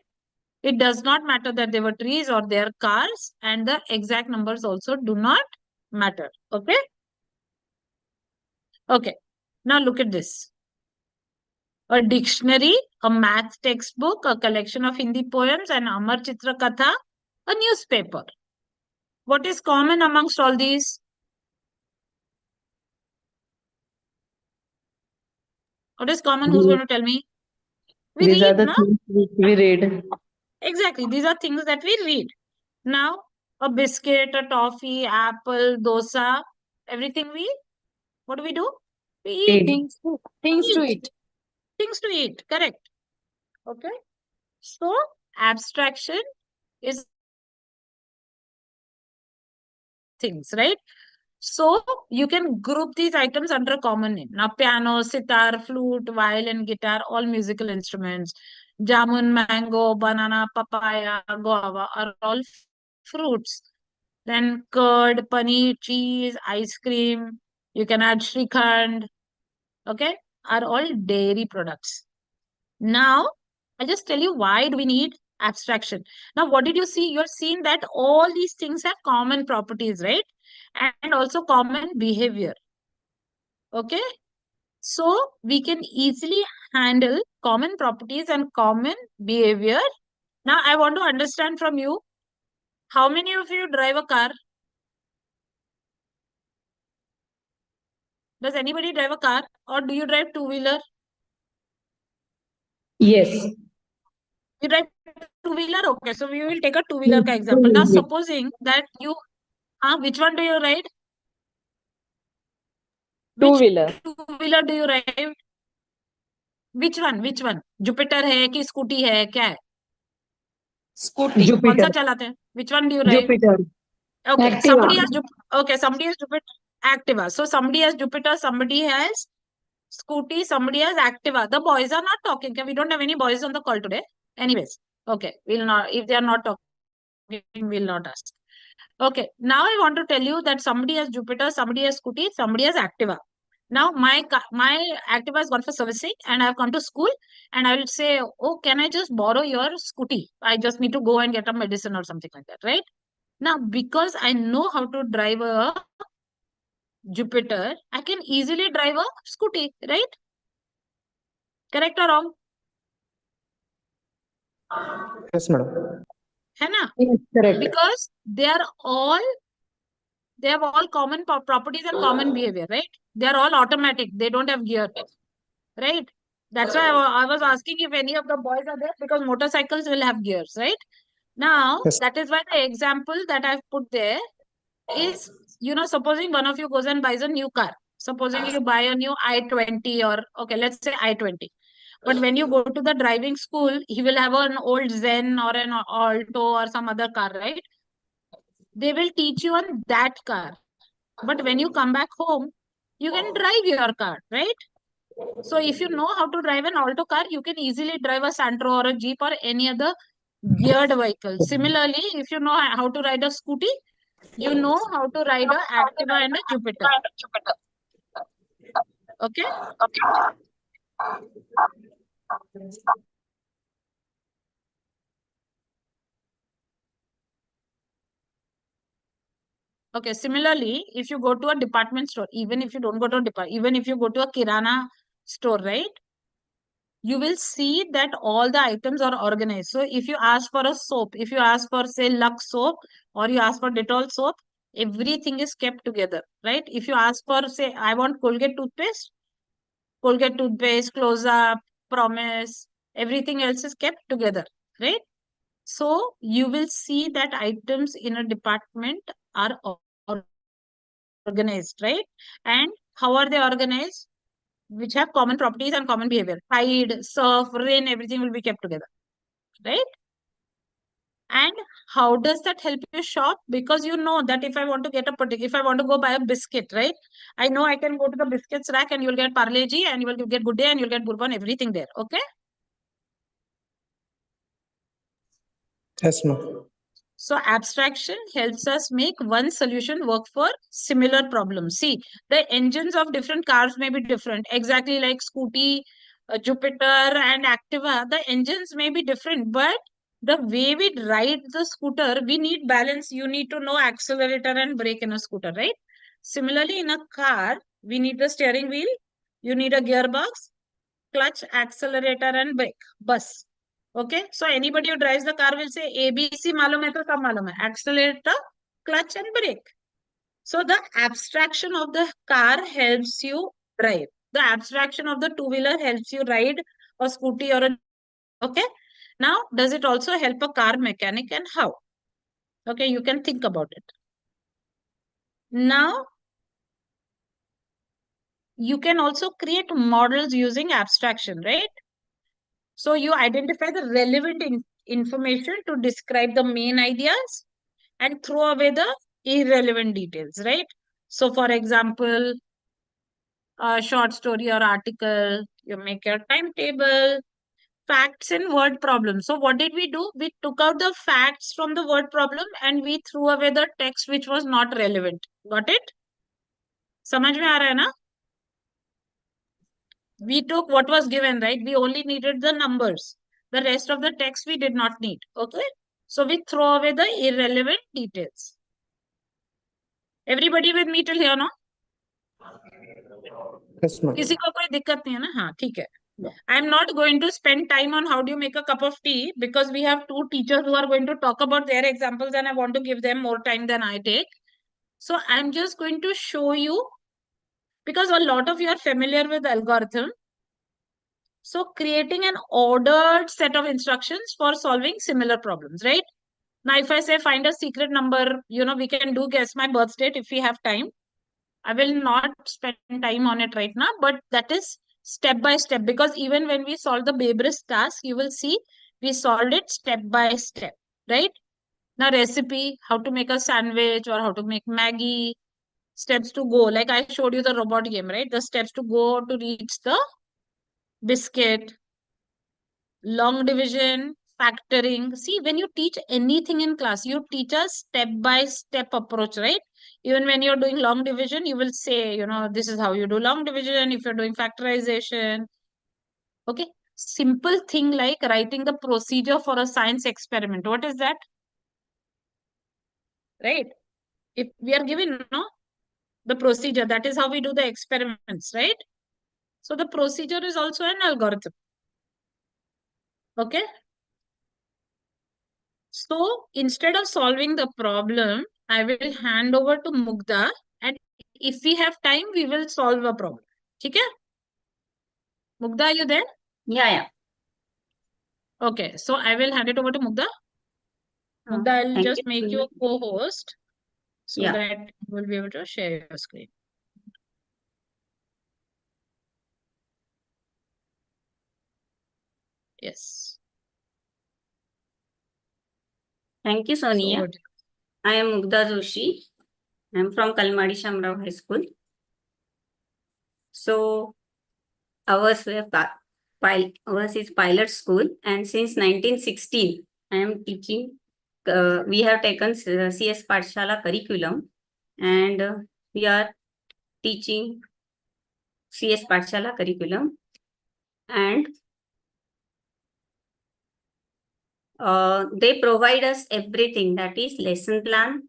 It does not matter that they were trees or they are cars, and the exact numbers also do not matter. Okay. Okay. Now look at this. A dictionary, a math textbook, a collection of Hindi poems, and Amar Chitra Katha, a newspaper. What is common amongst all these? What is common? Who's going to tell me? We These are read, the no? things which we read. Exactly. These are things that we read. Now, a biscuit, a toffee, apple, dosa, everything what do we do? To eat. Things to Eat. eat. Things to eat. Correct. Okay. So abstraction is things, right? So you can group these items under a common name. Now, piano, sitar, flute, violin, guitar, all musical instruments. Jamun, mango, banana, papaya, guava are all fruits. Then curd, paneer, cheese, ice cream. You can add shrikhand. Okay, are all dairy products. Now, I'll just tell you why do we need abstraction. Now, what did you see? You're seeing that all these things have common properties, right? And also common behavior. Okay. So, we can easily handle common properties and common behavior. Now, I want to understand from you, how many of you drive a car? Does anybody drive a car or do you drive two-wheeler? Yes. You drive two-wheeler? Okay, so we will take a two-wheeler example. Now, supposing that you, which one do you ride? Which Two-wheeler. two-wheeler do you ride? Which one? Which one? Jupiter है कि scooty है क्या है? Scooty. कौन सा Jupiter. चलाते हैं? Which one do you ride? Jupiter. Okay, Activa. somebody has Jupiter Activa. So somebody has Jupiter, somebody has Scooty, somebody has Activa. The boys are not talking. Okay? We don't have any boys on the call today. Anyways, okay, we'll not. If they are not talking, we'll not ask. Okay, now I want to tell you that somebody has Jupiter, somebody has Scooty, somebody has Activa. Now my Activa has gone for servicing, and I've come to school, and I will say, oh, can I just borrow your Scooty? I just need to go and get a medicine or something like that, right? Now, because I know how to drive a Jupiter, I can easily drive a Scooty, right? Correct or wrong? Yes, madam. है ना? Yes, correct. Because they have all common properties and common behavior, right? They are all automatic. They don't have gear, right? That's why I was asking if any of the boys are there, because motorcycles will have gears, right? Now, Yes. that is why the example that I've put there is, supposing one of you goes and buys a new car. Supposing you buy a new i20 or, okay, let's say i20. But when you go to the driving school, he will have an old Zen or an Alto or some other car, right? They will teach you on that car. But when you come back home, you can drive your car, right? So if you know how to drive an Alto car, you can easily drive a Santro or a Jeep or any other geared vehicle. Similarly, if you know how to ride a scooty, you know how to ride a Activa and a Jupiter. Okay? Okay, similarly, if you go to a department store, even if you don't go to a department, even if you go to a Kirana store, right? You will see that all the items are organized. So if you ask for a soap, if you ask for, say, Lux soap, or you ask for Dettol soap, everything is kept together, right? If you ask for, say, I want Colgate toothpaste, Close Up, Promise, everything else is kept together, right? So you will see that items in a department are organized, right? And how are they organized? Which have common properties and common behavior. Tide, surf, rain, everything will be kept together, right? And how does that help you shop? Because you know that if I want to get if I want to go buy a biscuit, right? I know I can go to the biscuits rack and you'll get Parle G and you will get Good Day and you'll get Bourbon, everything there, okay? Yes, ma'am. So abstraction helps us make one solution work for similar problems. See, the engines of different cars may be different. Exactly like Scooty, Jupiter and Activa, the engines may be different, but the way we ride the scooter, we need balance. You need to know accelerator and brake in a scooter, right? Similarly, in a car, we need the steering wheel, you need a gearbox, clutch, accelerator and brake. Bus. Okay, so anybody who drives the car will say ABC मालूम है तो सब मालूम है. Accelerator, clutch and brake. So the abstraction of the car helps you drive. The abstraction of the two-wheeler helps you ride a scooty or a... Okay. Now, does it also help a car mechanic and how? Okay, you can think about it. Now, you can also create models using abstraction, right? So you identify the relevant information to describe the main ideas and throw away the irrelevant details, right? So for example, a short story or article, you make your timetable, facts and word problem. So what did we do? We took out the facts from the word problem and we threw away the text which was not relevant. Got it? समझ में आ रहा है ना? We took what was given, right? We only needed the numbers. The rest of the text we did not need. Okay? So we throw away the irrelevant details. Everybody with me till here, no? Yes, ma'am. किसी को कोई दिक्कत नहीं है ना? हाँ, ठीक है. I'm not going to spend time on how do you make a cup of tea because we have two teachers who are going to talk about their examples and I want to give them more time than I take. So I'm just going to show you because a lot of you are familiar with algorithm. So creating an ordered set of instructions for solving similar problems, right? Now, if I say find a secret number, we can do guess my birth date if we have time. I will not spend time on it right now, but that is step by step because even when we solve the Babris task, you will see we solved it step by step, right? Now, recipe, how to make a sandwich or how to make Maggie, steps to go. Like I showed you the robot game, right? The steps to go to reach the biscuit, long division, factoring. See, when you teach anything in class, you teach a step-by-step approach, right? Even when you're doing long division, you will say, this is how you do long division. If you're doing factorization, okay? Simple thing like writing the procedure for a science experiment. What is that? Right? If we are given, the procedure, that is how we do the experiments, right? So the procedure is also an algorithm. Okay? So instead of solving the problem, I will hand over to Mugdha, and if we have time, we will solve a problem. Okay? Mugdha, are you there? Yeah. Okay, so I will hand it over to Mugdha. Mugdha, I'll Thank just you, make you a co-host so Yeah. that you will be able to share your screen. Yes. Thank you, Sonia. So, I am Mugdha Joshi. I am from Kalmadi Shamrao High School. So ours is pilot school, and since 1916 I am teaching. We have taken CSPathshala curriculum, and we are teaching CSPathshala curriculum, and they provide us everything, that is lesson plan,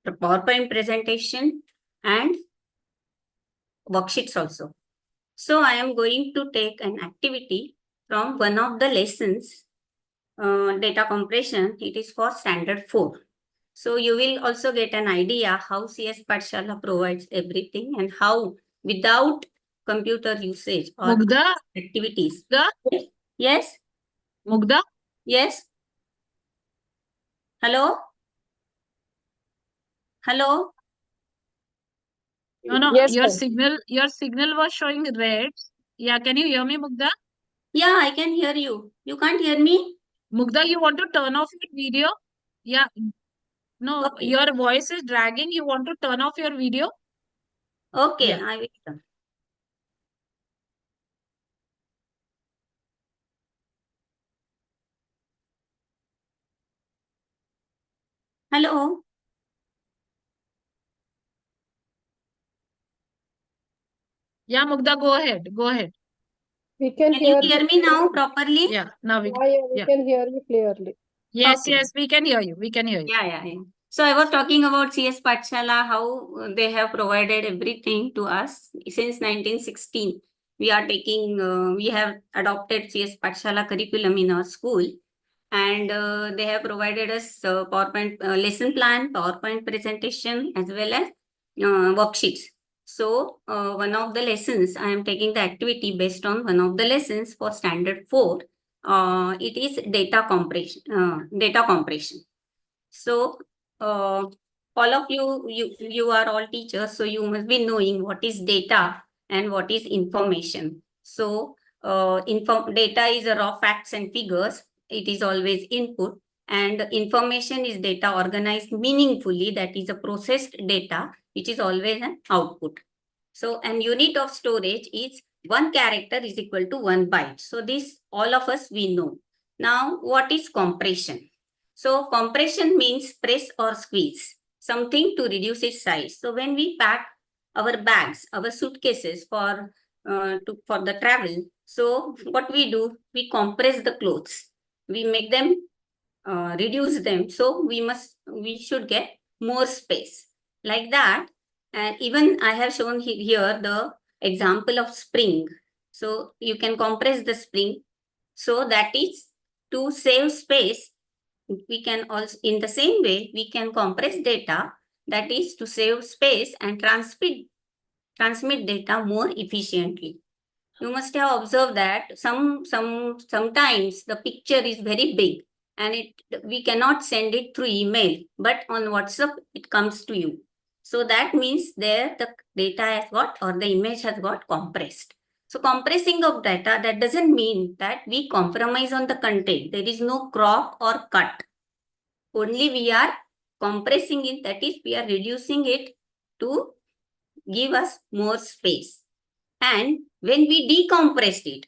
the PowerPoint presentation, and worksheets also. So I am going to take an activity from one of the lessons, data compression. It is for standard 4. So you will also get an idea how CSPathshala provides everything and how without computer usage or Mugdha? activities. Mugdha? Yes? Mugdha? Yes? Hello? Hello? No, Yes, your ma'am. signal was showing red. Yeah, can you hear me, Mugdha? Yeah, I can hear you. You can't hear me? Mugdha, you want to turn off your video? Yeah. No, Okay. your voice is dragging. You want to turn off your video? Okay, Yeah. I will turn. Hello? Yeah, Mugdha, go ahead. Go ahead. We can Can you hear hear you me now clearly. properly? Yeah, now we We can hear you clearly. Yes, Okay. yes, we can hear you. We can hear you. Yeah. So I was talking about CSPathshala, how they have provided everything to us since 1916. We are taking, we have adopted CSPathshala curriculum in our school, and they have provided us PowerPoint lesson plan, PowerPoint presentation, as well as worksheets. So one of the lessons, I am taking the activity based on one of the lessons for standard 4. It is data compression. So all of you are all teachers, so you must be knowing what is data and what is information. So data is a raw facts and figures. It is always input, and information is data organized meaningfully. That is a processed data, which is always an output. So an unit of storage is 1 character is equal to 1 byte. So this all of us we know. Now what is compression? So compression means press or squeeze something to reduce its size. So when we pack our bags, our suitcases for the travel, so what we do, we compress the clothes, we make them reduce them. So we should get more space like that. And even I have shown here the example of spring. So you can compress the spring. So that is to save space. We can also, in the same way, we can compress data, that is to save space and transmit data more efficiently. You must have observed that sometimes the picture is very big and we cannot send it through email, but on WhatsApp it comes to you. So that means there the data has got, or the image has got compressed. So compressing of data, that doesn't mean that we compromise on the content. There is no crop or cut. Only we are compressing it, that is we are reducing it to give us more space. And when we decompressed it,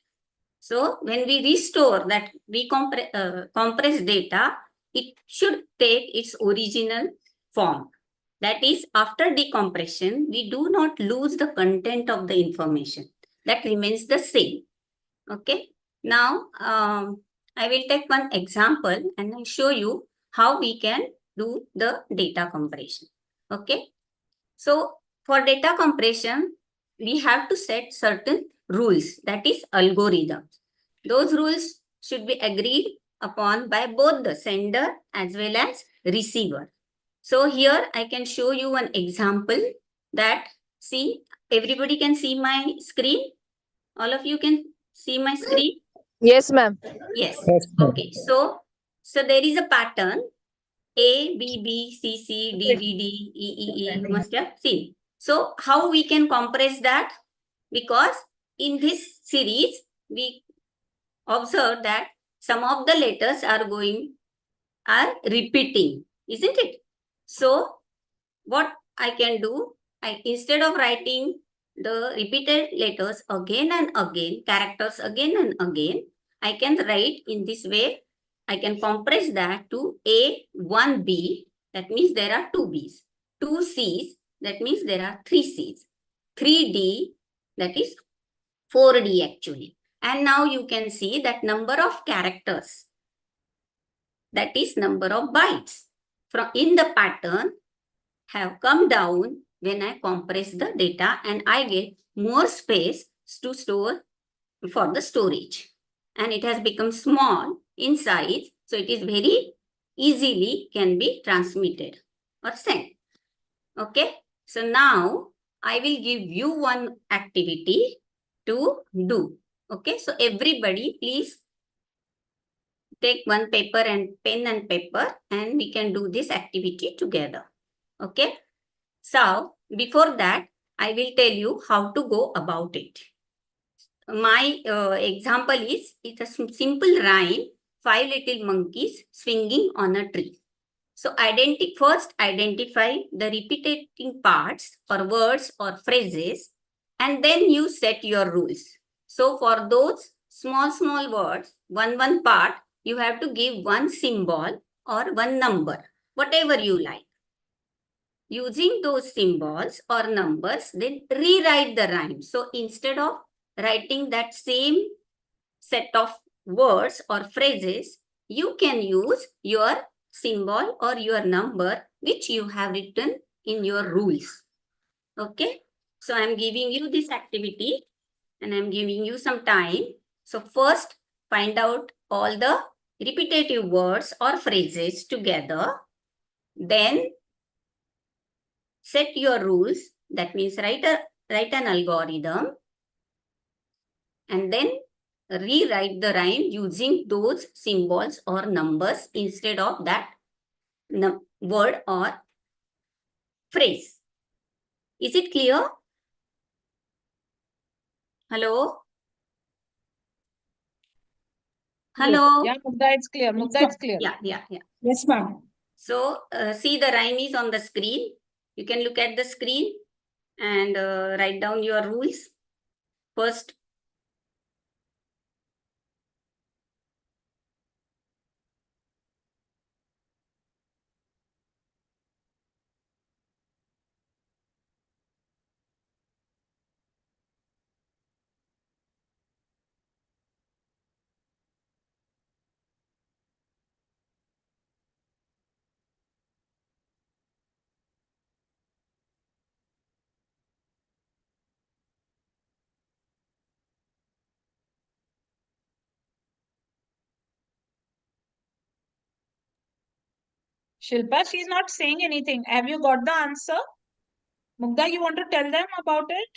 so when we restore that compressed data, it should take its original form. That is, after decompression, we do not lose the content of the information. That remains the same. Okay. Now, I will take one example and I'll show you how we can do the data compression. Okay. So for data compression, we have to set certain rules, that is algorithms. Those rules should be agreed upon by both the sender as well as receiver. So here I can show you an example that, see, everybody can see my screen. All of you can see my screen? Yes, ma'am. Yes. Yes, ma'am. Okay. So there is a pattern A, B, B, C, C, D, D, D, E, E, E. You must have seen. So how we can compress that? Because in this series, we observe that some of the letters are repeating, isn't it? So what I can do, instead of writing the repeated letters again and again, characters again and again, I can write in this way. I can compress that to A, 1B, that means there are 2 B's. 2 C's, that means there are 3 C's. 3D, that is 4D actually. And now you can see that number of characters, that is number of bytes from in the pattern have come down when I compress the data, and I get more space to store for the storage. And it has become small in size, so it is very easily can be transmitted or sent. Okay, so now I will give you one activity to do. Okay, so everybody please take one paper and pen and paper, and we can do this activity together. Okay, so before that, I will tell you how to go about it. My example is, it's a simple rhyme, 5 little monkeys swinging on a tree. So first identify the repeating parts or words or phrases, and then you set your rules. So for those small words, one part, you have to give one symbol or one number, whatever you like. Using those symbols or numbers, then rewrite the rhyme. So instead of writing that same set of words or phrases, you can use your symbol or your number which you have written in your rules. Okay, so I'm giving you this activity and I'm giving you some time. So first, find out all the repetitive words or phrases together. Then set your rules. That means write an algorithm and then rewrite the rhyme using those symbols or numbers instead of that word or phrase. Is it clear? Hello? Hello? Yeah, Mugdha, it's clear. Mugdha, it's clear. Yeah. Yes, ma'am. So, see the rhyme is on the screen. You can look at the screen and write down your rules. First, Shilpa, she's not saying anything. Have you got the answer? Mugdha, you want to tell them about it?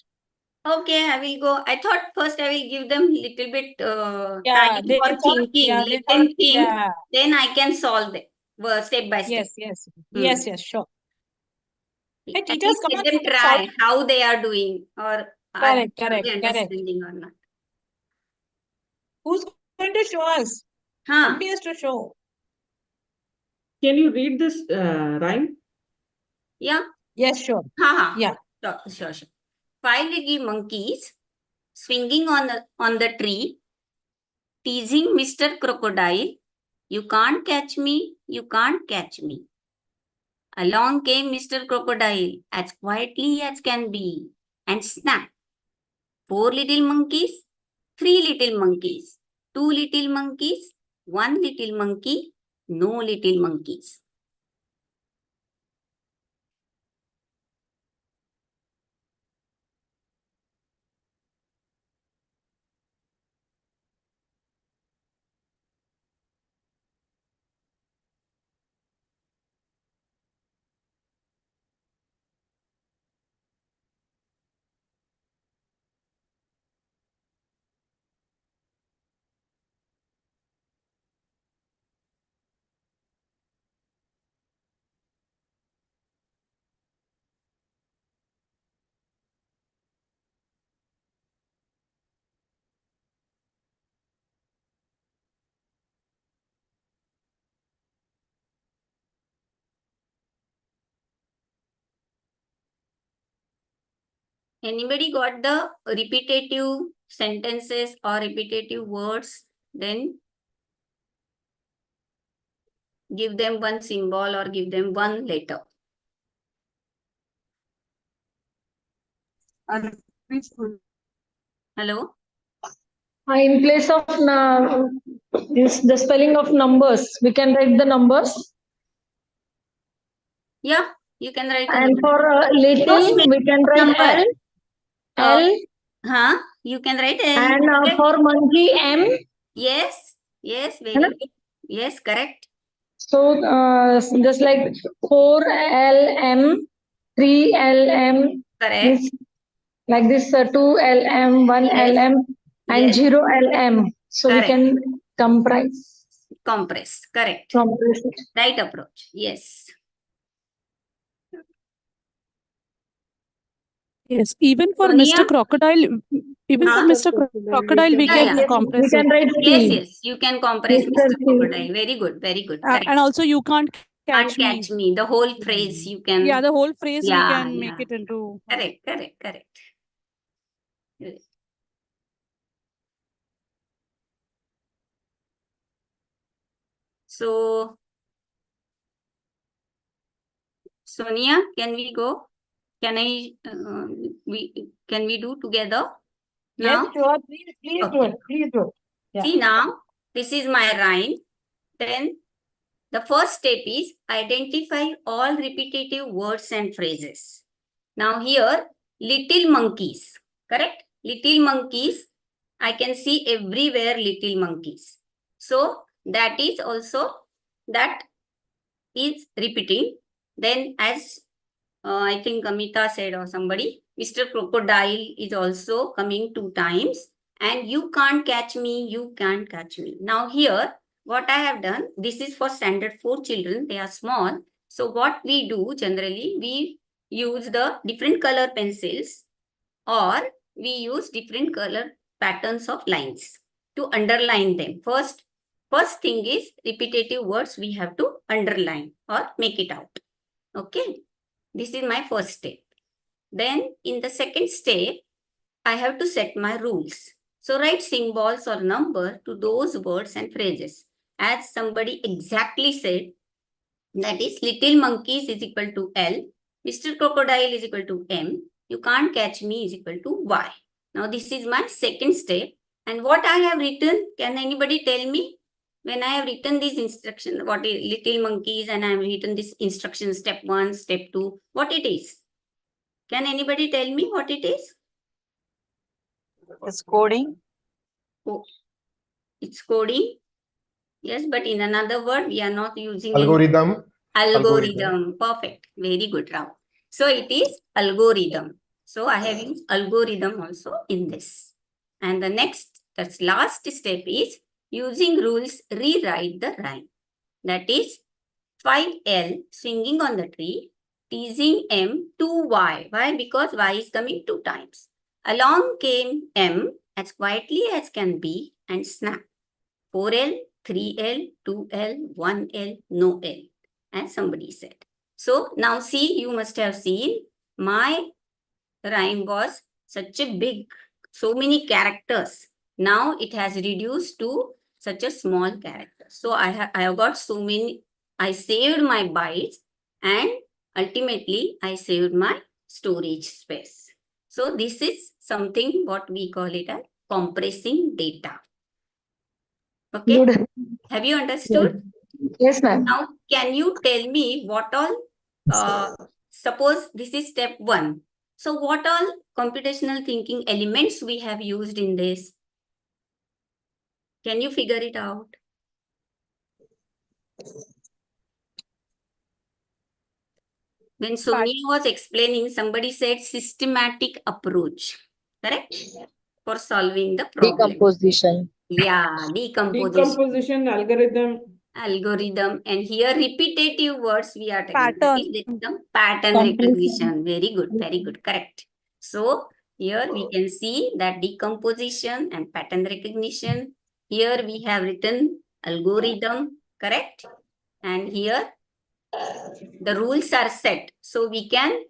okay, I will go. I thought first I will give them little bit Yeah, time they for thought, thinking. yeah, they Let thought, them think. yeah, Then I can solve it step by step. yes, sure. Hey, At teachers, least come let on, them solve. try how they are doing or are Correct. they understanding or not. Who's going to show us? Huh? Somebody has to show. Can you read this rhyme? Yeah. Yes, sure. Ha. Yeah. Sure. 5 little monkeys swinging on the tree, teasing Mr. Crocodile. You can't catch me, you can't catch me. Along came Mr. Crocodile as quietly as can be and snap. 4 little monkeys, 3 little monkeys, 2 little monkeys, 1 little monkey, no little monkeys. Anybody got the repetitive sentences or repetitive words? Then give them one symbol or give them one letter. Hello? In place of this, the spelling of numbers, we can write the numbers. Yeah, you can write a And number. for No little, spelling we can write number. L. You can write L. And for monkey, M. Yes, very good. Yes, correct. So just like 4LM, 3LM, Correct. like this 2LM, 1LM, and Yes. 0LM. So Correct. we can compress. Correct. Compress it. Right approach. Yes. Yes, even for Sonia? Mr. Crocodile, for Mr. Crocodile, we can We compress can it. write C. Yes, you can compress Mr. Mr. C. Crocodile. Very good. Correct. And also, you can't Can't catch me. catch me. The whole phrase you can. Yeah, the whole phrase we Yeah, can make yeah. it into. Correct. Yes. So, Sonia, can we go? Can we do together Yes, now? sure. Please do it. Please do it. Yeah. See now, this is my rhyme. Then the first step is identify all repetitive words and phrases. Now here, little monkeys, correct? Little monkeys, I can see everywhere little monkeys. So that is repeating. Then as I think Amita said or somebody, Mr. Crocodile is also coming 2 times. And you can't catch me, you can't catch me. Now here, what I have done, this is for standard 4 children, they are small. So what we do generally, we use the different color pencils, or we use different color patterns of lines to underline them. First thing is repetitive words we have to underline or make it out. Okay, this is my first step. Then in the second step, I have to set my rules. So write symbols or number to those words and phrases. As somebody exactly said, that is little monkeys is equal to L, Mr. Crocodile is equal to M, you can't catch me is equal to Y. Now this is my second step. And what I have written, can anybody tell me? When I have written this instruction, what is little monkeys, and I have written this instruction step 1, step 2, what it is? Can anybody tell me what it is? It's coding. Oh, it's coding. Yes, but in another word, we are not using Algorithm. Algorithm. Perfect. Very good, Rao. So it is algorithm. So I have used algorithm also in this. And the last step is using rules, rewrite the rhyme. That is 5L swinging on the tree, teasing M 2Y. Why? Because Y is coming 2 times. Along came M as quietly as can be and snapped. 4L, 3L, 2L, 1L, no L, as somebody said. So now see, you must have seen my rhyme was such a big, so many characters. Now it has reduced to such a small character. So I have got so many, I saved my bytes, and ultimately I saved my storage space. So this is something what we call it as compressing data. Okay, Good. have you understood? Yes, ma'am. Now, can you tell me what all, suppose this is step 1. So what all computational thinking elements we have used in this? Can you figure it out? When Sonia was explaining, somebody said systematic approach, correct? For solving the problem. Decomposition. Yeah, Decomposition algorithm. And here repetitive words we are taking. Pattern. The pattern recognition. Very good, correct. So here we can see that decomposition and pattern recognition. Here we have written algorithm, correct? And here the rules are set. So we can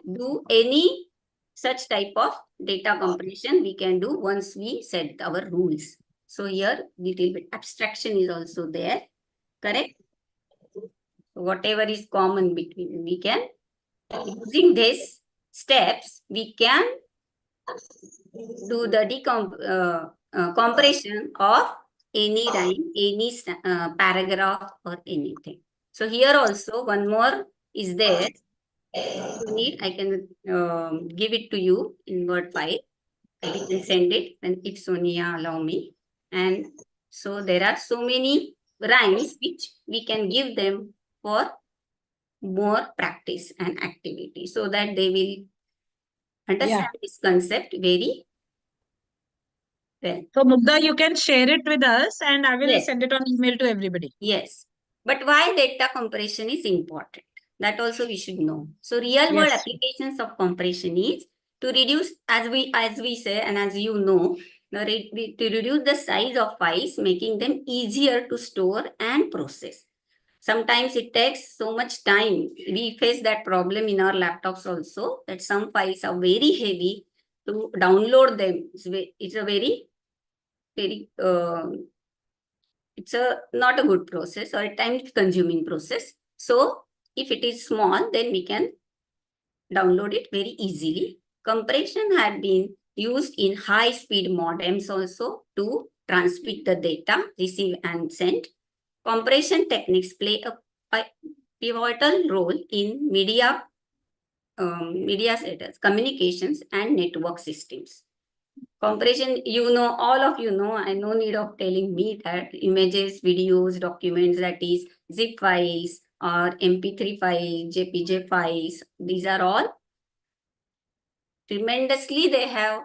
do any such type of data compression we can do once we set our rules. So here little bit abstraction is also there, correct? Whatever is common between, we can, using these steps, we can do the compression of any rhyme, any paragraph or anything. So here also one more is there. If you need, I can give it to you in Word file. I can send it and if Sonia allow me. And so there are so many rhymes which we can give them for more practice and activity so that they will understand this concept very well. So Mugdha, you can share it with us and I will Yes. send it on email to everybody. Yes. But why data compression is important? That also we should know. So real world applications of compression is to reduce, as we say, and as you know, to reduce the size of files, making them easier to store and process. Sometimes it takes so much time. We face that problem in our laptops also, that some files are very heavy to download them. It's a very it's not a good process or a time-consuming process. So if it is small, then we can download it very easily. Compression had been used in high-speed modems also to transmit the data, receive and send. Compression techniques play a pivotal role in media centers, communications, and network systems. Compression, you know, all of you know, I no need of telling me that images, videos, documents, that is zip files or MP3 files, JPG files, these are all tremendously, they have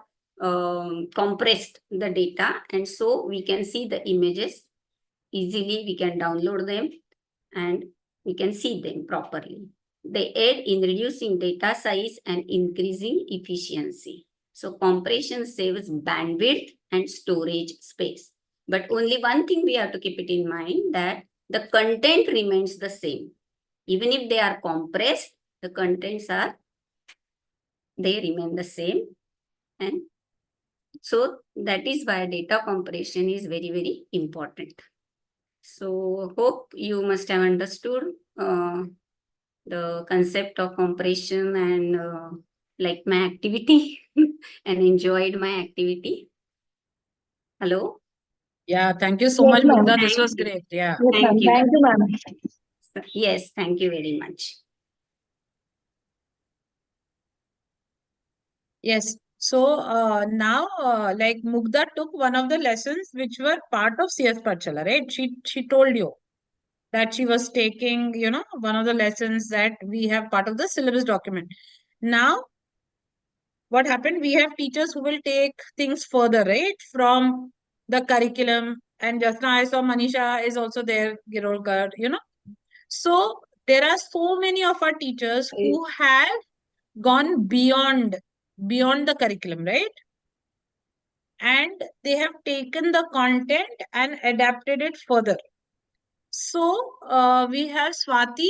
compressed the data, and so we can see the images easily, we can download them and we can see them properly. They aid in reducing data size and increasing efficiency. So compression saves bandwidth and storage space. But only one thing we have to keep it in mind, that the content remains the same. Even if they are compressed, the contents they remain the same. And so that is why data compression is very, very important. So hope you must have understood the concept of compression and like my activity and enjoyed my activity. Hello? Yeah, thank you so Yes, much, ma'am. Mugdha. This was great. Yeah. Yes, ma'am. Thank you. Thank you, ma'am. Yes, thank you very much. Yes. So now, like Mugdha took one of the lessons which were part of CS Pathshala, right? She told you that she was taking, you know, one of the lessons that we have part of the syllabus document. Now, what happened? We have teachers who will take things further, right? From the curriculum. And just now I saw Manisha is also there, Girolkar, you know. So there are so many of our teachers who have gone beyond the curriculum, right? And they have taken the content and adapted it further. So we have Swati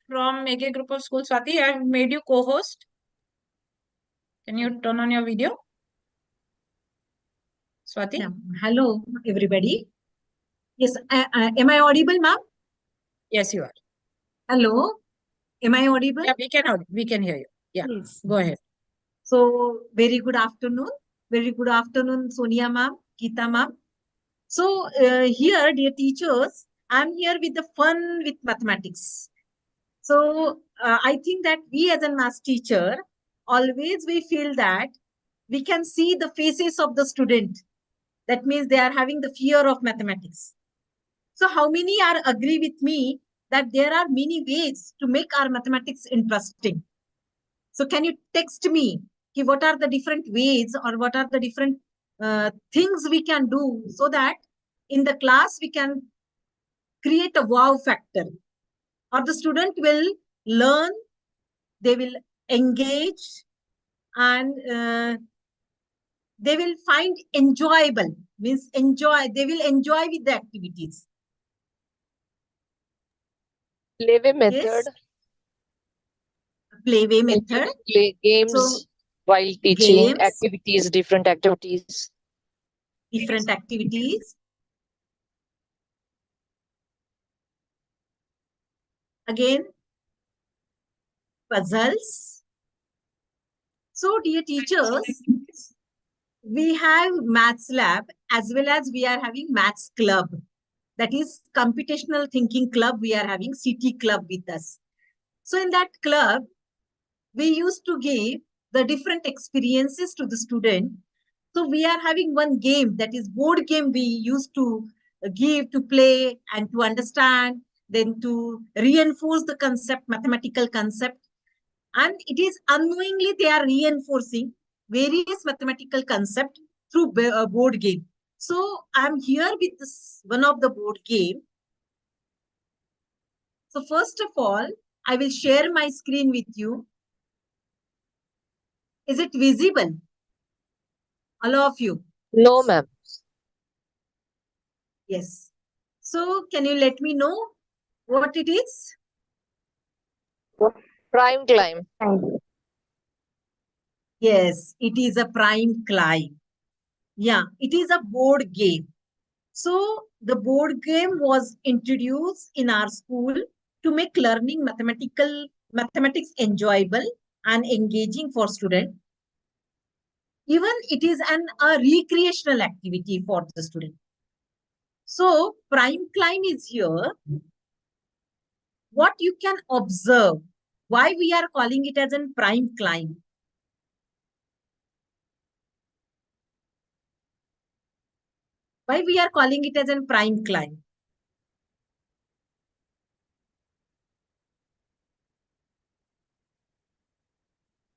from Mega Group of Schools. Swati, I have made you co-host. Can you turn on your video? Swati? Yeah. Hello, everybody. Yes, am I audible, ma'am? Yes, you are. Hello, am I audible? Yeah, we can hear you. Yeah, Yes. go ahead. So, very good afternoon. Very good afternoon, Sonia ma'am, Geeta ma'am. So, here, dear teachers, I'm here with the fun with mathematics. So, I think that we as a math teacher, always we feel that we can see the faces of the student. That means they are having the fear of mathematics. So how many are agree with me that there are many ways to make our mathematics interesting? So can you text me what are the different ways or what are the different things we can do so that in the class we can create a wow factor, or the student will learn, they will engage, and they will find enjoyable, means enjoy, they will enjoy with the activities. Playway Yes, method, playway method. including play games So while teaching, games, activities, different activities. different activities. Again, puzzles. So, dear teachers, we have maths lab as well as we are having maths club. That is computational thinking club. We are having CT club with us. So, in that club, we used to give the different experiences to the student. So, we are having one game, that is board game, we used to give to play and to understand, then to reinforce the concept, mathematical concept. And it is unknowingly they are reinforcing various mathematical concept through a board game. So I'm here with this one of the board game. So first of all, I will share my screen with you. Is it visible? All of you? No, ma'am. Yes. So can you let me know what it is? Prime climb. Yes, it is a prime climb. Yeah, it is a board game. So the board game was introduced in our school to make learning mathematics enjoyable and engaging for students. Even it is a recreational activity for the student. So prime climb is here. What you can observe, why we are calling it as a prime climb. Why we are calling it as a prime climb?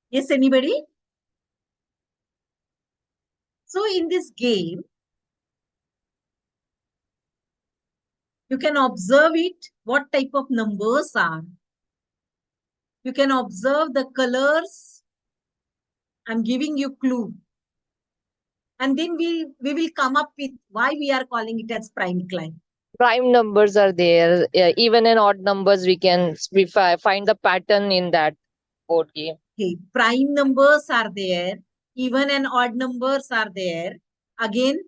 Yes, anybody? So in this game, you can observe it, what type of numbers are. You can observe the colors. I'm giving you clue. And then we will come up with why we are calling it as prime climb. Prime numbers are there. Even in odd numbers, we can find the pattern in that board game. Okay, prime numbers are there. Even and odd numbers are there. Again,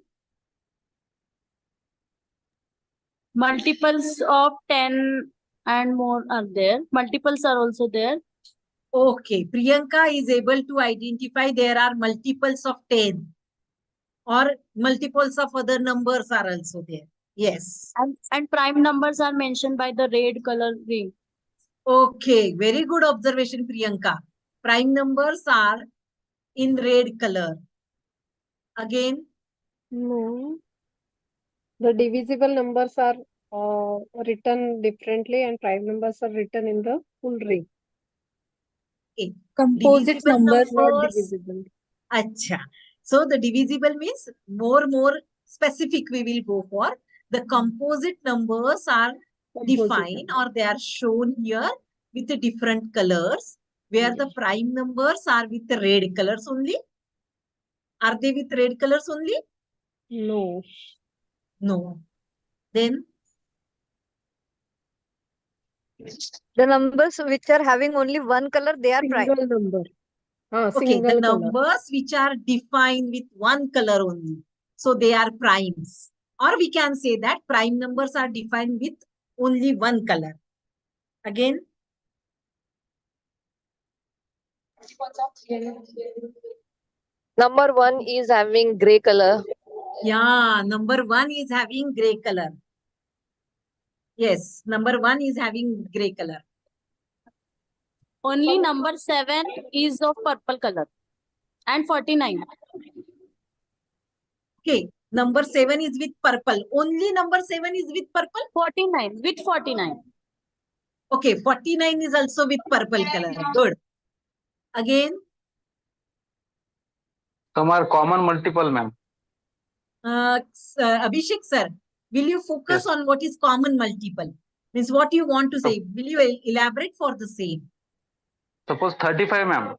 Multiples of 10 and more are there. Multiples are also there. okay, Priyanka is able to identify there are multiples of 10 or multiples of other numbers are also there. Yes. And prime numbers are mentioned by the red color ring. Okay, very good observation, Priyanka. Prime numbers are in red color. Again, No. The divisible numbers are written differently and prime numbers are written in the full ring. okay. Composite Divisible numbers, not numbers. divisible. Acha. So the divisible means more specific we will go for. The composite numbers are defined or they are shown here with the different colors, where the prime numbers are with the red colors only. Are they with red colors only? No. No. Then The numbers which are having only one color, they are prime. Single number. okay, the Single color. numbers which are defined with one color only. So they are primes. Or we can say that prime numbers are defined with only one color. Again, Number 1 is having gray color. yeah, number 1 is having gray color. Yes, number 1 is having gray color. Only number 7 is of purple color. And 49. Okay, number 7 is with purple. Only number 7 is with purple? 49. With 49. Okay, 49 is also with purple color. Good. Again, Some are common multiple, ma'am. Abhishek sir, will you focus on what is common multiple? Means what you want to say. Will you elaborate for the same? Suppose 35, ma'am.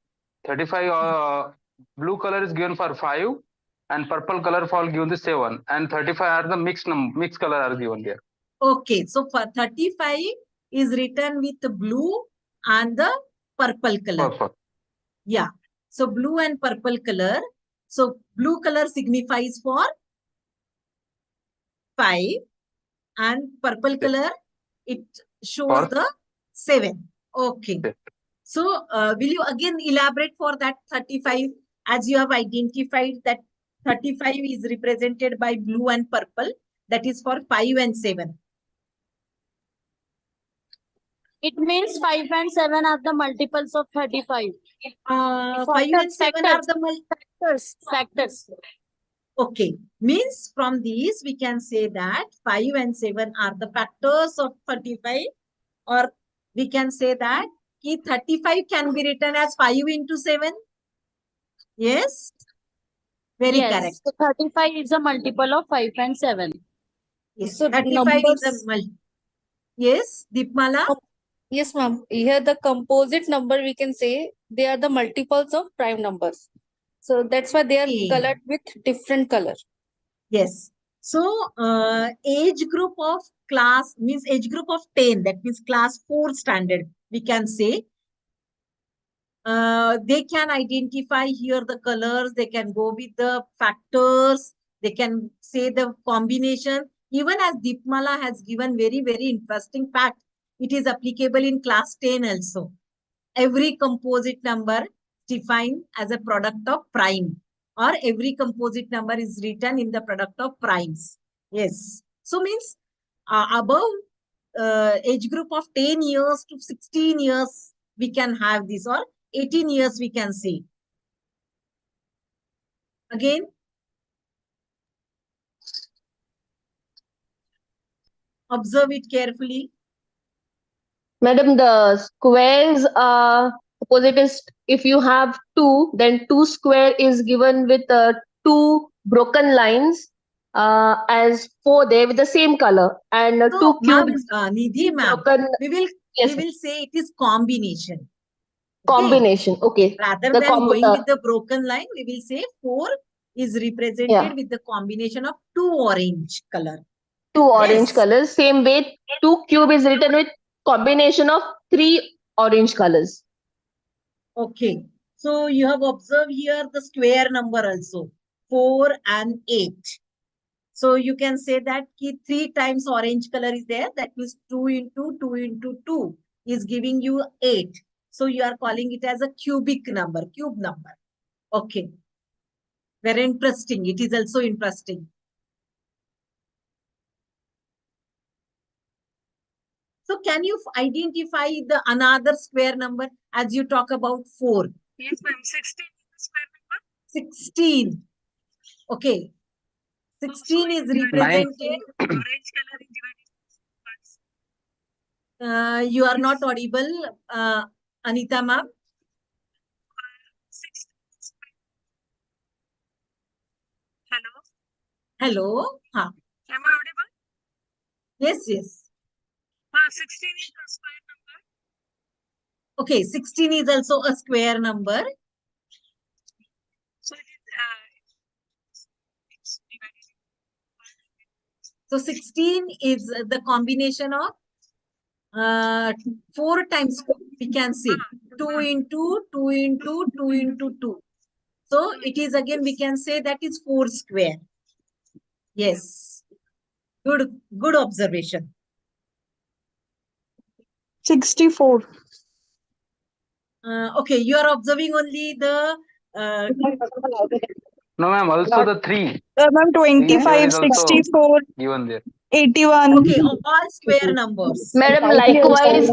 35 blue color is given for 5 and purple color for given the 7 and 35 are the mixed color are given there. Okay, so for 35 is written with the blue and the purple color. Purple. Yeah, so blue and purple color. So blue color signifies for 5 and purple color, it shows the 7. Okay. So will you again elaborate for that 35 as you have identified that 35 is represented by blue and purple, that is for 5 and 7. It means 5 and 7 are the multiples of 35. 5 and 7 are the factors. Okay, means from these we can say that 5 and 7 are the factors of 35, or we can say that 35 can be written as 5 into 7. Yes? Very correct. So 35 is a multiple of 5 and 7. Yes, So 35 is a multiple. Yes, Deepmala? Yes, ma'am. Here the composite number we can say they are the multiples of prime numbers. So that's why they are colored with different color. Yes. So age group of class means age group of 10, that means class 4 standard, we can say. They can identify here the colors, they can go with the factors, they can say the combination. Even as Deepmala has given very interesting fact, it is applicable in class 10 also. Every composite number defined as a product of prime, or every composite number is written in the product of primes. Yes. So means above age group of 10 years to 16 years, we can have this, or 18 years we can say. Again, observe it carefully. Madam, the squares suppose it is, if you have 2, then 2 square is given with 2 broken lines as 4 there with the same color, and 2 cube is Nidhi ma'am, we will say it is combination. Combination. Okay. Rather The than going with the broken line, we will say 4 is represented Yeah. with the combination of 2 orange color. Two orange Yes. colors. Same way, 2 cube is written with combination of 3 orange colors. Okay. So you have observed here the square number also, 4 and 8. So you can say that 3 times orange color is there. That means 2 into 2 into 2 is giving you 8. So you are calling it as a cubic number, cube number. Okay. Very interesting. It is also interesting. So can you identify the another square number as you talk about 4? Yes, ma'am. 16 is the square number. 16. Okay. 16 is represented. Orange color is divided. You are not audible, Anita ma'am. Hello. Hello. Huh. Am I audible? Yes, yes. 16 is the square number. Okay, 16 is also a square number. So it is divided. So 16 is the combination of 4 times 2, we can say 2 into 2 into 2 into 2. So it is again, we can say that is 4 square. Yes. Good observation. 64. Okay, you are observing only the No, ma'am. Also the 3. Ma'am, 25, 64, Given there. 81. Okay, all square numbers. Madam, likewise.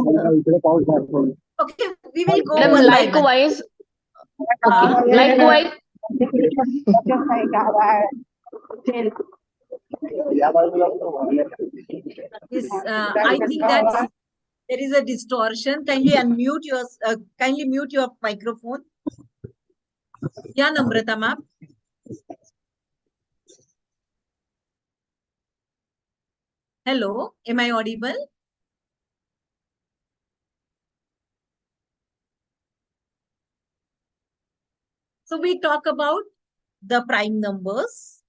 Okay, we will go Madam, one likewise. by one. Likewise. Yes, I think that's there is a distortion. Kindly unmute your kindly mute your microphone. Yeah, Namrata ma'am. Hello, am I audible? So we talk about the prime numbers.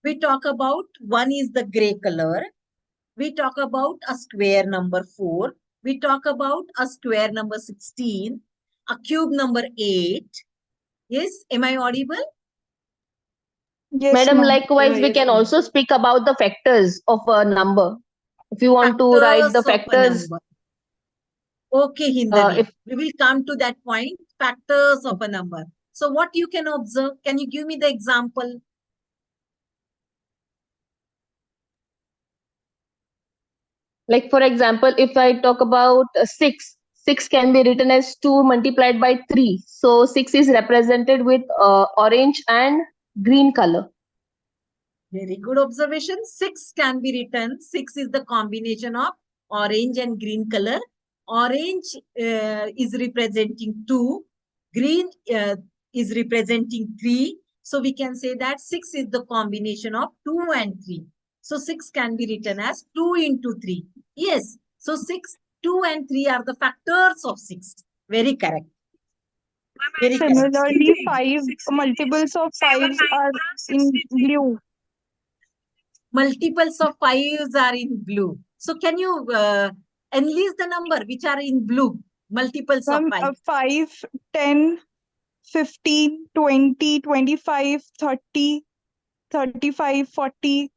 We talk about one is the gray color. We talk about a square number 4. We talk about a square number 16, a cube number 8. Yes, am I audible? Yes, Madam, ma'am. likewise, we can also speak about the factors of a number. If you want to write the factors. Okay, Hindani. If We will come to that point, factors of a number. So what you can observe, can you give me the example? Like, for example, if I talk about 6, 6 can be written as 2 multiplied by 3. So 6 is represented with orange and green color. Very good observation. 6 can be written. 6 is the combination of orange and green color. Orange is representing 2. Green is representing 3. So we can say that 6 is the combination of 2 and 3. So 6 can be written as 2 into 3. Yes. So 6, 2 and 3 are the factors of 6. Very correct. Very correct. Similarly, 5 multiples of 5s are in blue. Multiples of 5s are in blue. So can you enlist the number which are in blue? Multiples of 5. 5, 10, 15, 20, 25, 30, 35, 40.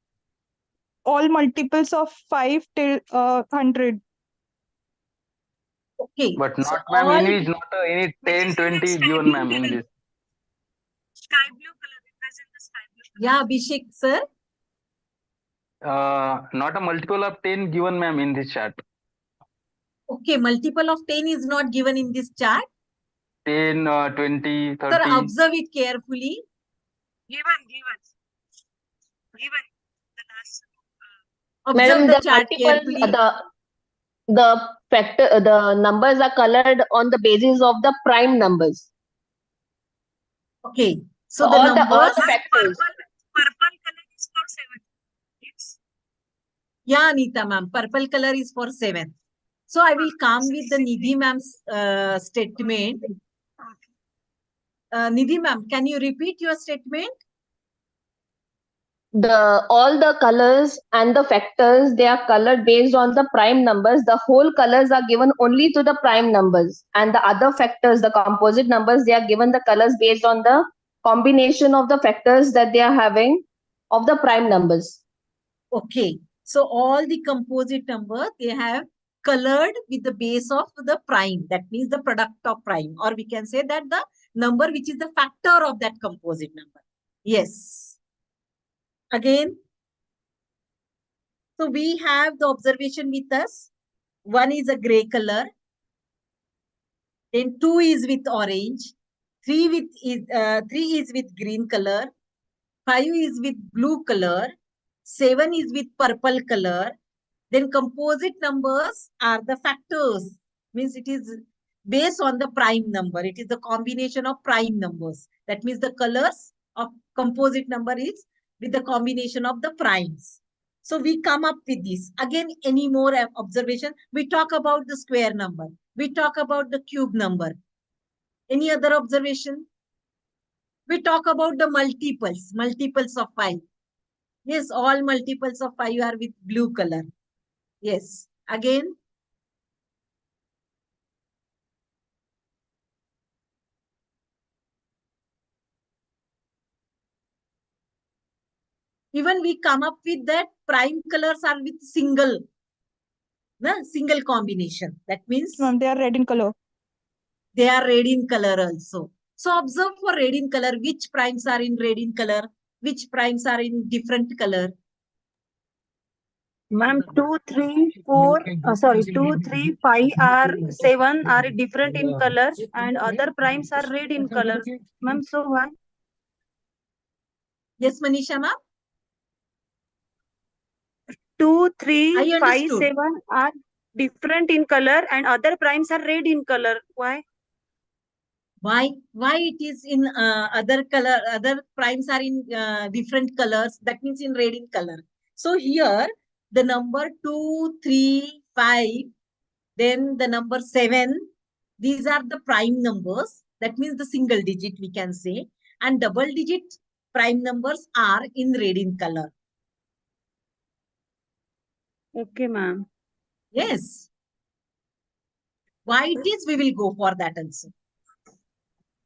All multiples of 5 till 100. Okay. But not, so ma'am, all, in which not any 10, 20 given, ma'am, in this. Sky blue color represent the sky blue. Yeah, Abhishek sir. Not a multiple of 10 given, ma'am, in this chart. Okay, multiple of 10 is not given in this chart. 10, 20, 30. Sir, observe it carefully. Given. The last. Observe Madam, the the chart multiples, carefully. the numbers are colored on the basis of the prime numbers. Okay. So the all numbers. the factors. Purple color is for 7. Yes. Yeah, Anita ma'am. Purple color is for 7. So I will come with the Nidhi ma'am's statement. Nidhi ma'am, can you repeat your statement? All the colors and the factors, they are colored based on the prime numbers. The whole colors are given only to the prime numbers, and the other factors, the composite numbers, they are given the colors based on the combination of the factors that they are having of the prime numbers. Okay, so all the composite numbers, they have colored with the base of the prime. That means the product of prime, or we can say that the number which is the factor of that composite number. Yes. Again, so we have the observation with us. One is a gray color. Then 2 is with orange. 3 is with green color. 5 is with blue color. 7 is with purple color. Then composite numbers are the factors. Means it is based on the prime number. It is the combination of prime numbers. That means the colors of composite number is with the combination of the primes. So we come up with this. Again, any more observation? We talk about the square number. We talk about the cube number. Any other observation? We talk about the multiples of 5. Yes, all multiples of 5 are with blue color. Yes. Again, even we come up with that prime colors are with single combination. That means Ma'am, they are red in color. They are red in color also. So observe for red in color, which primes are in red in color, which primes are in different color. Ma'am, 2, 3, 4, 2, 3, 5 are 7 are different in color and other primes are red in color. Ma'am, so why? Yes, Manisha ma'am? 2, 3, I 5, understood. 7 are different in color and other primes are red in color. Why? Why it is in other color, other primes are in different colors, that means in red in color. So here the number 2, 3, 5, then the number 7, these are the prime numbers, that means the single digit we can say, and double digit prime numbers are in red in color. Okay, ma'am. Yes. Why it is, we will go for that also.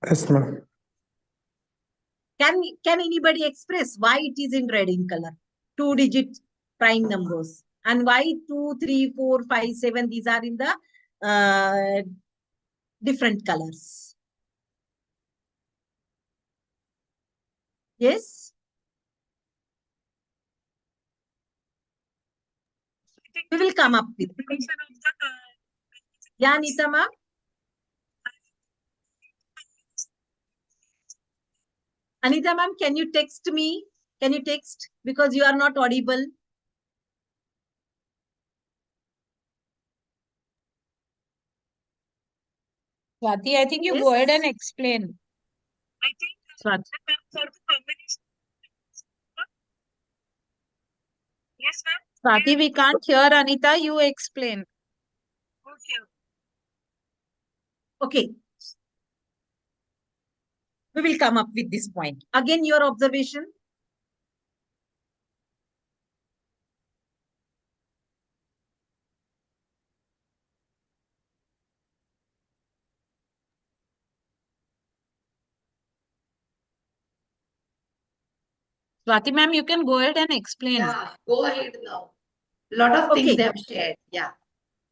Yes, ma'am. Can anybody express why it is in red in color? 2-digit prime numbers. And why 2, 3, 4, 5, 7, these are in the different colors. Yes? We will come up with. Yeah, Nita ma'am? Anita ma'am, can you text me? Can you text? Because you are not audible. Swati, I think you Yes. go ahead and explain. I think Swati. for the combination. Yes, ma'am. Swati, we can't hear Anita. You explain. Okay. Okay. We will come up with this point. Again, your observation. Swati ma'am, you can go ahead and explain. Yeah, go ahead now. Lot of things they have shared. Yeah.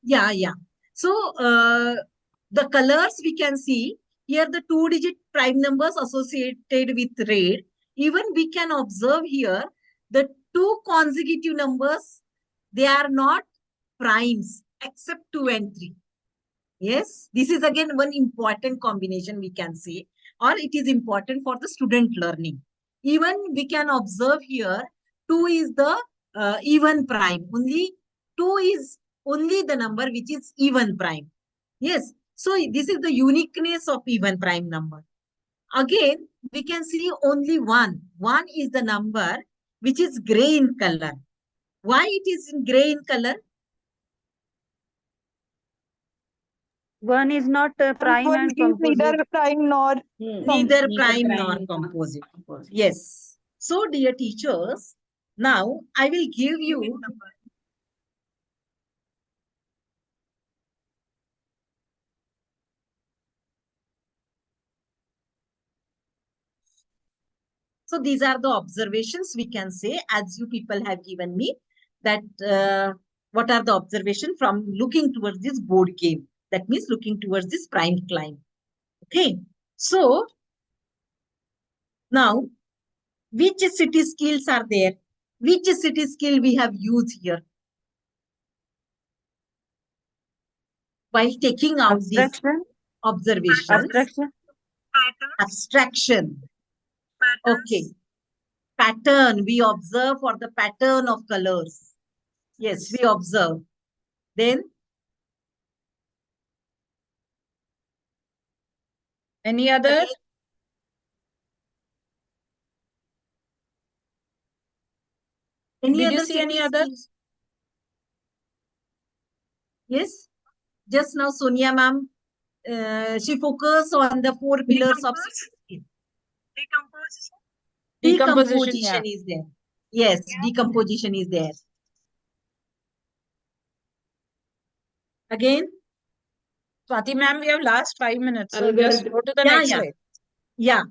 Yeah. So the colors we can see here, the 2-digit prime numbers associated with red. Even we can observe here the 2 consecutive numbers, they are not primes except 2 and 3. Yes, this is again one important combination we can say, or it is important for the student learning. Even we can observe here 2 is the even prime. Only 2 is only the number which is even prime. Yes, so this is the uniqueness of even prime number. Again, we can see only 1. 1 is the number which is gray in color. Why it is in gray in color? One is not prime One and is composite. neither prime nor Neither prime nor composite. Yes. So, dear teachers, now I will give you so these are the observations we can say, as you people have given me, that what are the observations from looking towards this board game. That means looking towards this prime climb. Okay. So now, which city skills are there? Which city skill we have used here? While taking out these Abstraction. observations. Abstraction. Abstraction. Okay. Pattern. We observe for the pattern of colors. Yes, we observe. Then Any other? any Did other you see any city others? skills? Yes. Just now Sonia ma'am, she focused on the 4 pillars of city skill. Decomposition, yeah. Decomposition is there. Yes, decomposition is there. Again? Swati ma'am, we have last 5 minutes. So just go to the next slide. Yeah.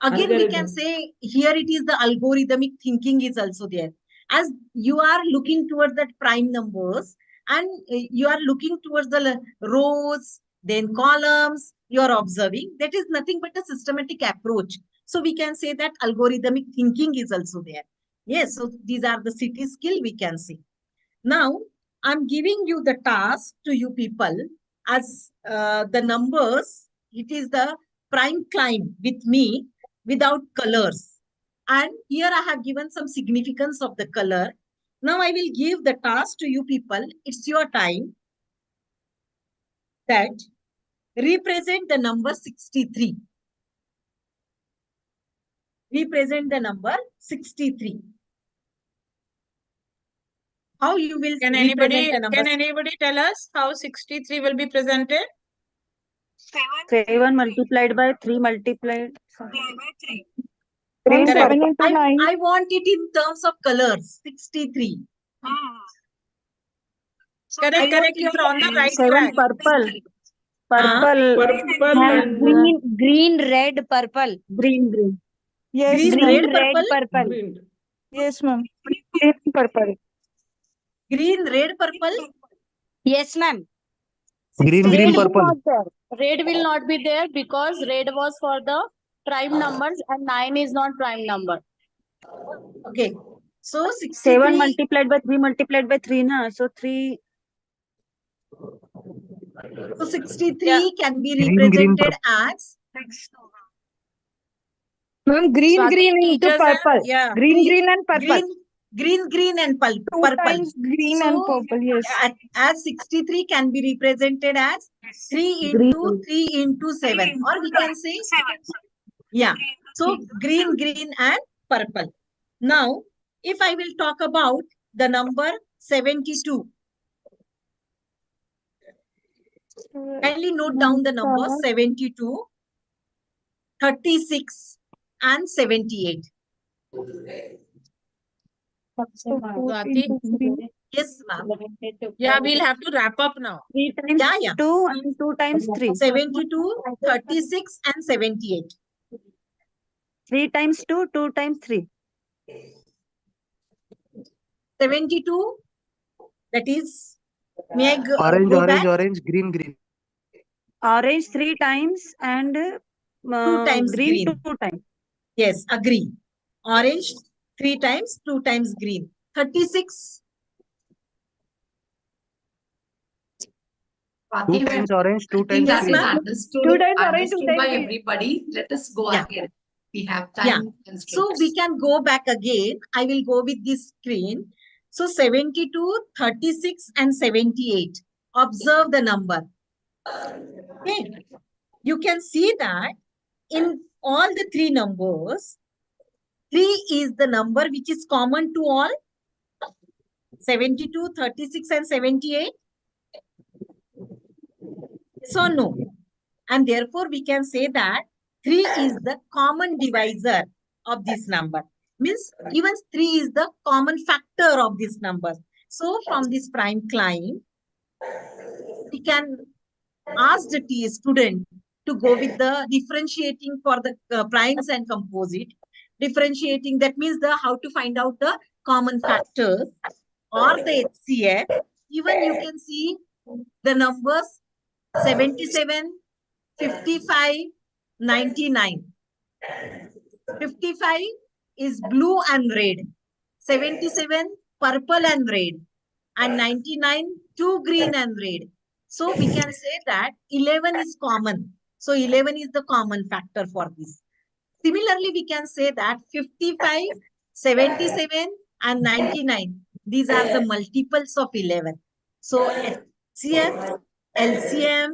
Again, we can Algorithm. say here it is the algorithmic thinking is also there. As you are looking towards that prime numbers and you are looking towards the rows, then columns, you are observing. That is nothing but a systematic approach. So we can say that algorithmic thinking is also there. Yes, so these are the city skill we can see. Now, I'm giving you the task to you people as the numbers. It is the prime climb with me without colors. And here I have given some significance of the color. Now I will give the task to you people. It's your time. That represent the number 63. Represent the number 63. How you will represent the number? Can anybody tell us how 63 will be presented? 7 multiplied by 3 multiplied. 3, 7 into 9. I want it in terms of colors. 63. Correct. You're on the right 7 track. purple. Purple. And green, red, purple. Green. Yes, Green, ma'am. red, purple. Yes, ma'am. Green, purple. Green, red, purple. Yes, ma'am. Green, purple. Red will not be there because red was for the prime numbers and 9 is not prime number. Okay. So 63. 7 multiplied by 3 multiplied by 3, na? So 3. So 63 can be represented as. Ma'am, green into purple. Green and purple. Green and purple. 2 times green and purple, yes. As 63 can be represented as 3 into 3 into 7. Or we can say 7. Yeah. So green and purple. Now, if I will talk about the number 72. Kindly note down the numbers 72, 36 and 78. Swati? Yes, ma'am. Yeah, we'll have to wrap up now. 3 times 2 and 2 times 3. 72, 36 and 78. 3 times 2, 2 times 3. 72, that is, may I go, Orange, green. Orange 3 times and 2 times green. 2 times. Yes, agree. Orange 3 times, 2 times green. 36. 2 times orange, 2 times Yes, green. ma'am. Two times orange, 2 times by green. everybody. Let us go Yeah. ahead. We have Yeah. time constraints. So we can go back again. I will go with this screen. So 72, 36 and 78. Observe the number. Okay. You can see that in all the 3 numbers, 3 is the number which is common to all. 72, 36 and 78. So no. And therefore we can say that 3 is the common divisor of this number. Means even 3 is the common factor of this number. So from this prime climb, we can ask the student to go with the differentiating for the primes and composite. Differentiating, that means the how to find out the common factors or the HCF. Even you can see the numbers 77, 55, 99. 55 is blue and red. 77 purple and red. And 99 two green and red. So we can say that 11 is common. So 11 is the common factor for this. Similarly, we can say that 55, 77 and 99. These are the multiples of 11. So HCF, LCM,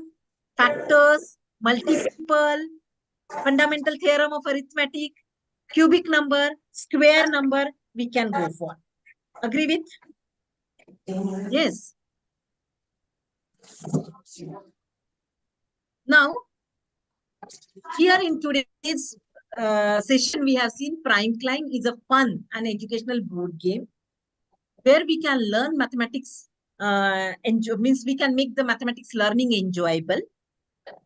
factors, multiple, fundamental theorem of arithmetic, cubic number, square number, we can go for. Agree with? Yes. Now, here in today's session, we have seen Prime Climb is a fun and educational board game where we can learn mathematics, means we can make the mathematics learning enjoyable.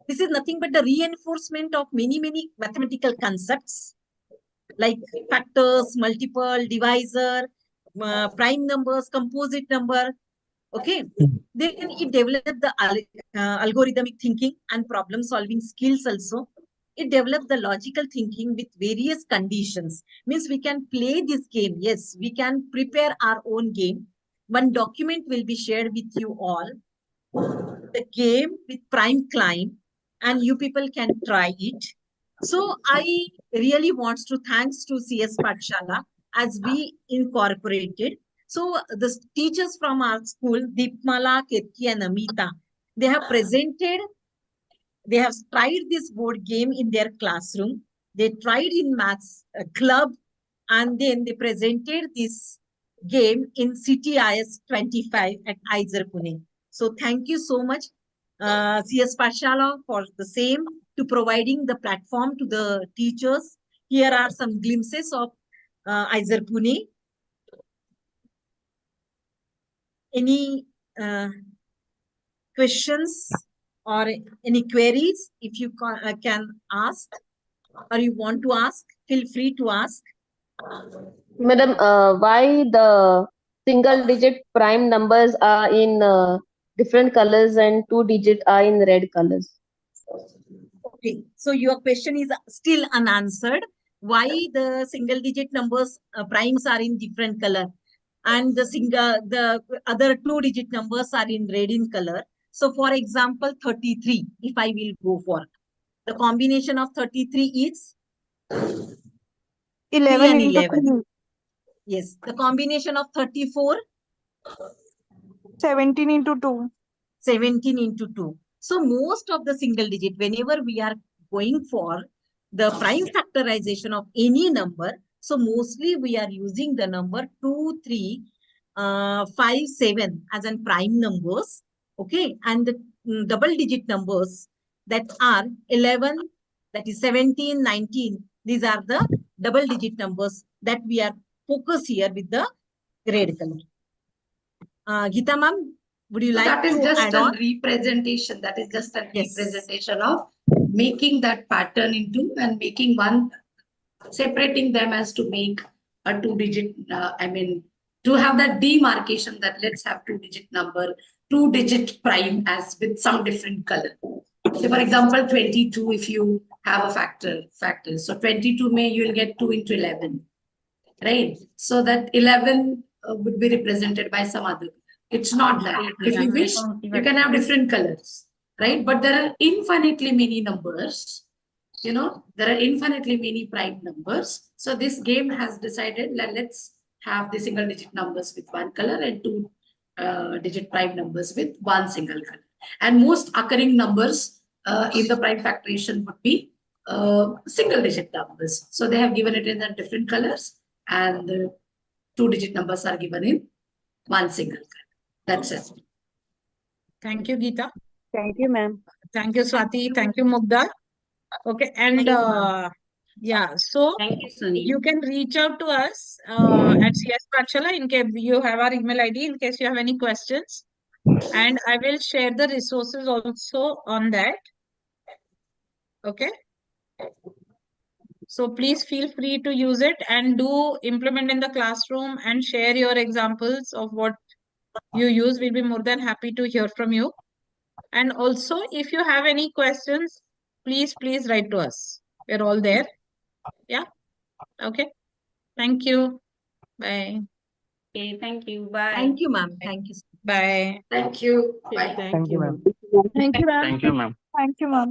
This is nothing but the reinforcement of many mathematical concepts like factors, multiple, divisor, prime numbers, composite number. Okay. Then it developed the algorithmic thinking and problem solving skills also. It developed the logical thinking with various conditions. Means we can play this game. Yes, we can prepare our own game. One document will be shared with you all. The game with Prime Climb, and you people can try it. So I really want to thanks to CSPathshala as we incorporated. So the teachers from our school, Deepmala, Ketki and Amita, they have tried this board game in their classroom. They tried in maths club, and then they presented this game in CTIS 25 at Aizer Pune. So thank you so much, CSPathshala, for the same, to providing the platform to the teachers. Here are some glimpses of Aizer Pune. Any questions or any queries? If you can ask or you want to ask, feel free to ask. Madam, why the single digit prime numbers are in different colors and two digit are in red colors? Okay, so your question is still unanswered. Why the single digit numbers primes are in different color and the other two digit numbers are in red in color? So for example, 33, if I will go for the combination of 33 is 11 and into 11. 3. Yes, the combination of 34, 17 into 2. 17 into 2. So most of the single digit, whenever we are going for the prime factorization of any number, so mostly we are using the number 2, 3, 5, 7 as in prime numbers. Okay. And the double digit numbers that are 11, that is 17, 19. These are the double digit numbers that we are focused here with the red color. Geeta ma'am, would you So like that is to just add a on? representation. That is just a Yes. representation of making that pattern into and making one, separating them as to make a two-digit, to have that demarcation that let's have two-digit number, two-digit prime as with some different color. Say for example, 22, if you have a factor. So 22 you will get 2 into 11, right? So that 11 would be represented by some other. It's not that. If you wish, you can have different colors, right? But there are infinitely many numbers. There are infinitely many prime numbers. So this game has decided that let's have the single digit numbers with one color and two digit prime numbers with one single color. And most occurring numbers in the prime factorization would be single digit numbers. So they have given it in the different colors, and the two-digit numbers are given in one single color. That's it. Thank you, Geeta. Thank you, ma'am. Thank you, Swati. Thank you, Mugdha. Okay, and Thank you, ma'am. yeah, so Thank you, Sunny. you can reach out to us at CSPathshala in case you have our email ID in case you have any questions. And I will share the resources also on that. Okay. So please feel free to use it and do implement in the classroom and share your examples of what you use. We'll be more than happy to hear from you. And also, if you have any questions, please write to us. We're all there. Yeah. Okay. Thank you. Bye. Okay, thank you. Bye. Thank you, ma'am. Thank you. Bye. Thank you. Bye. Thank you, ma'am. Thank you, ma'am. Thank you, ma'am. Thank you, ma'am.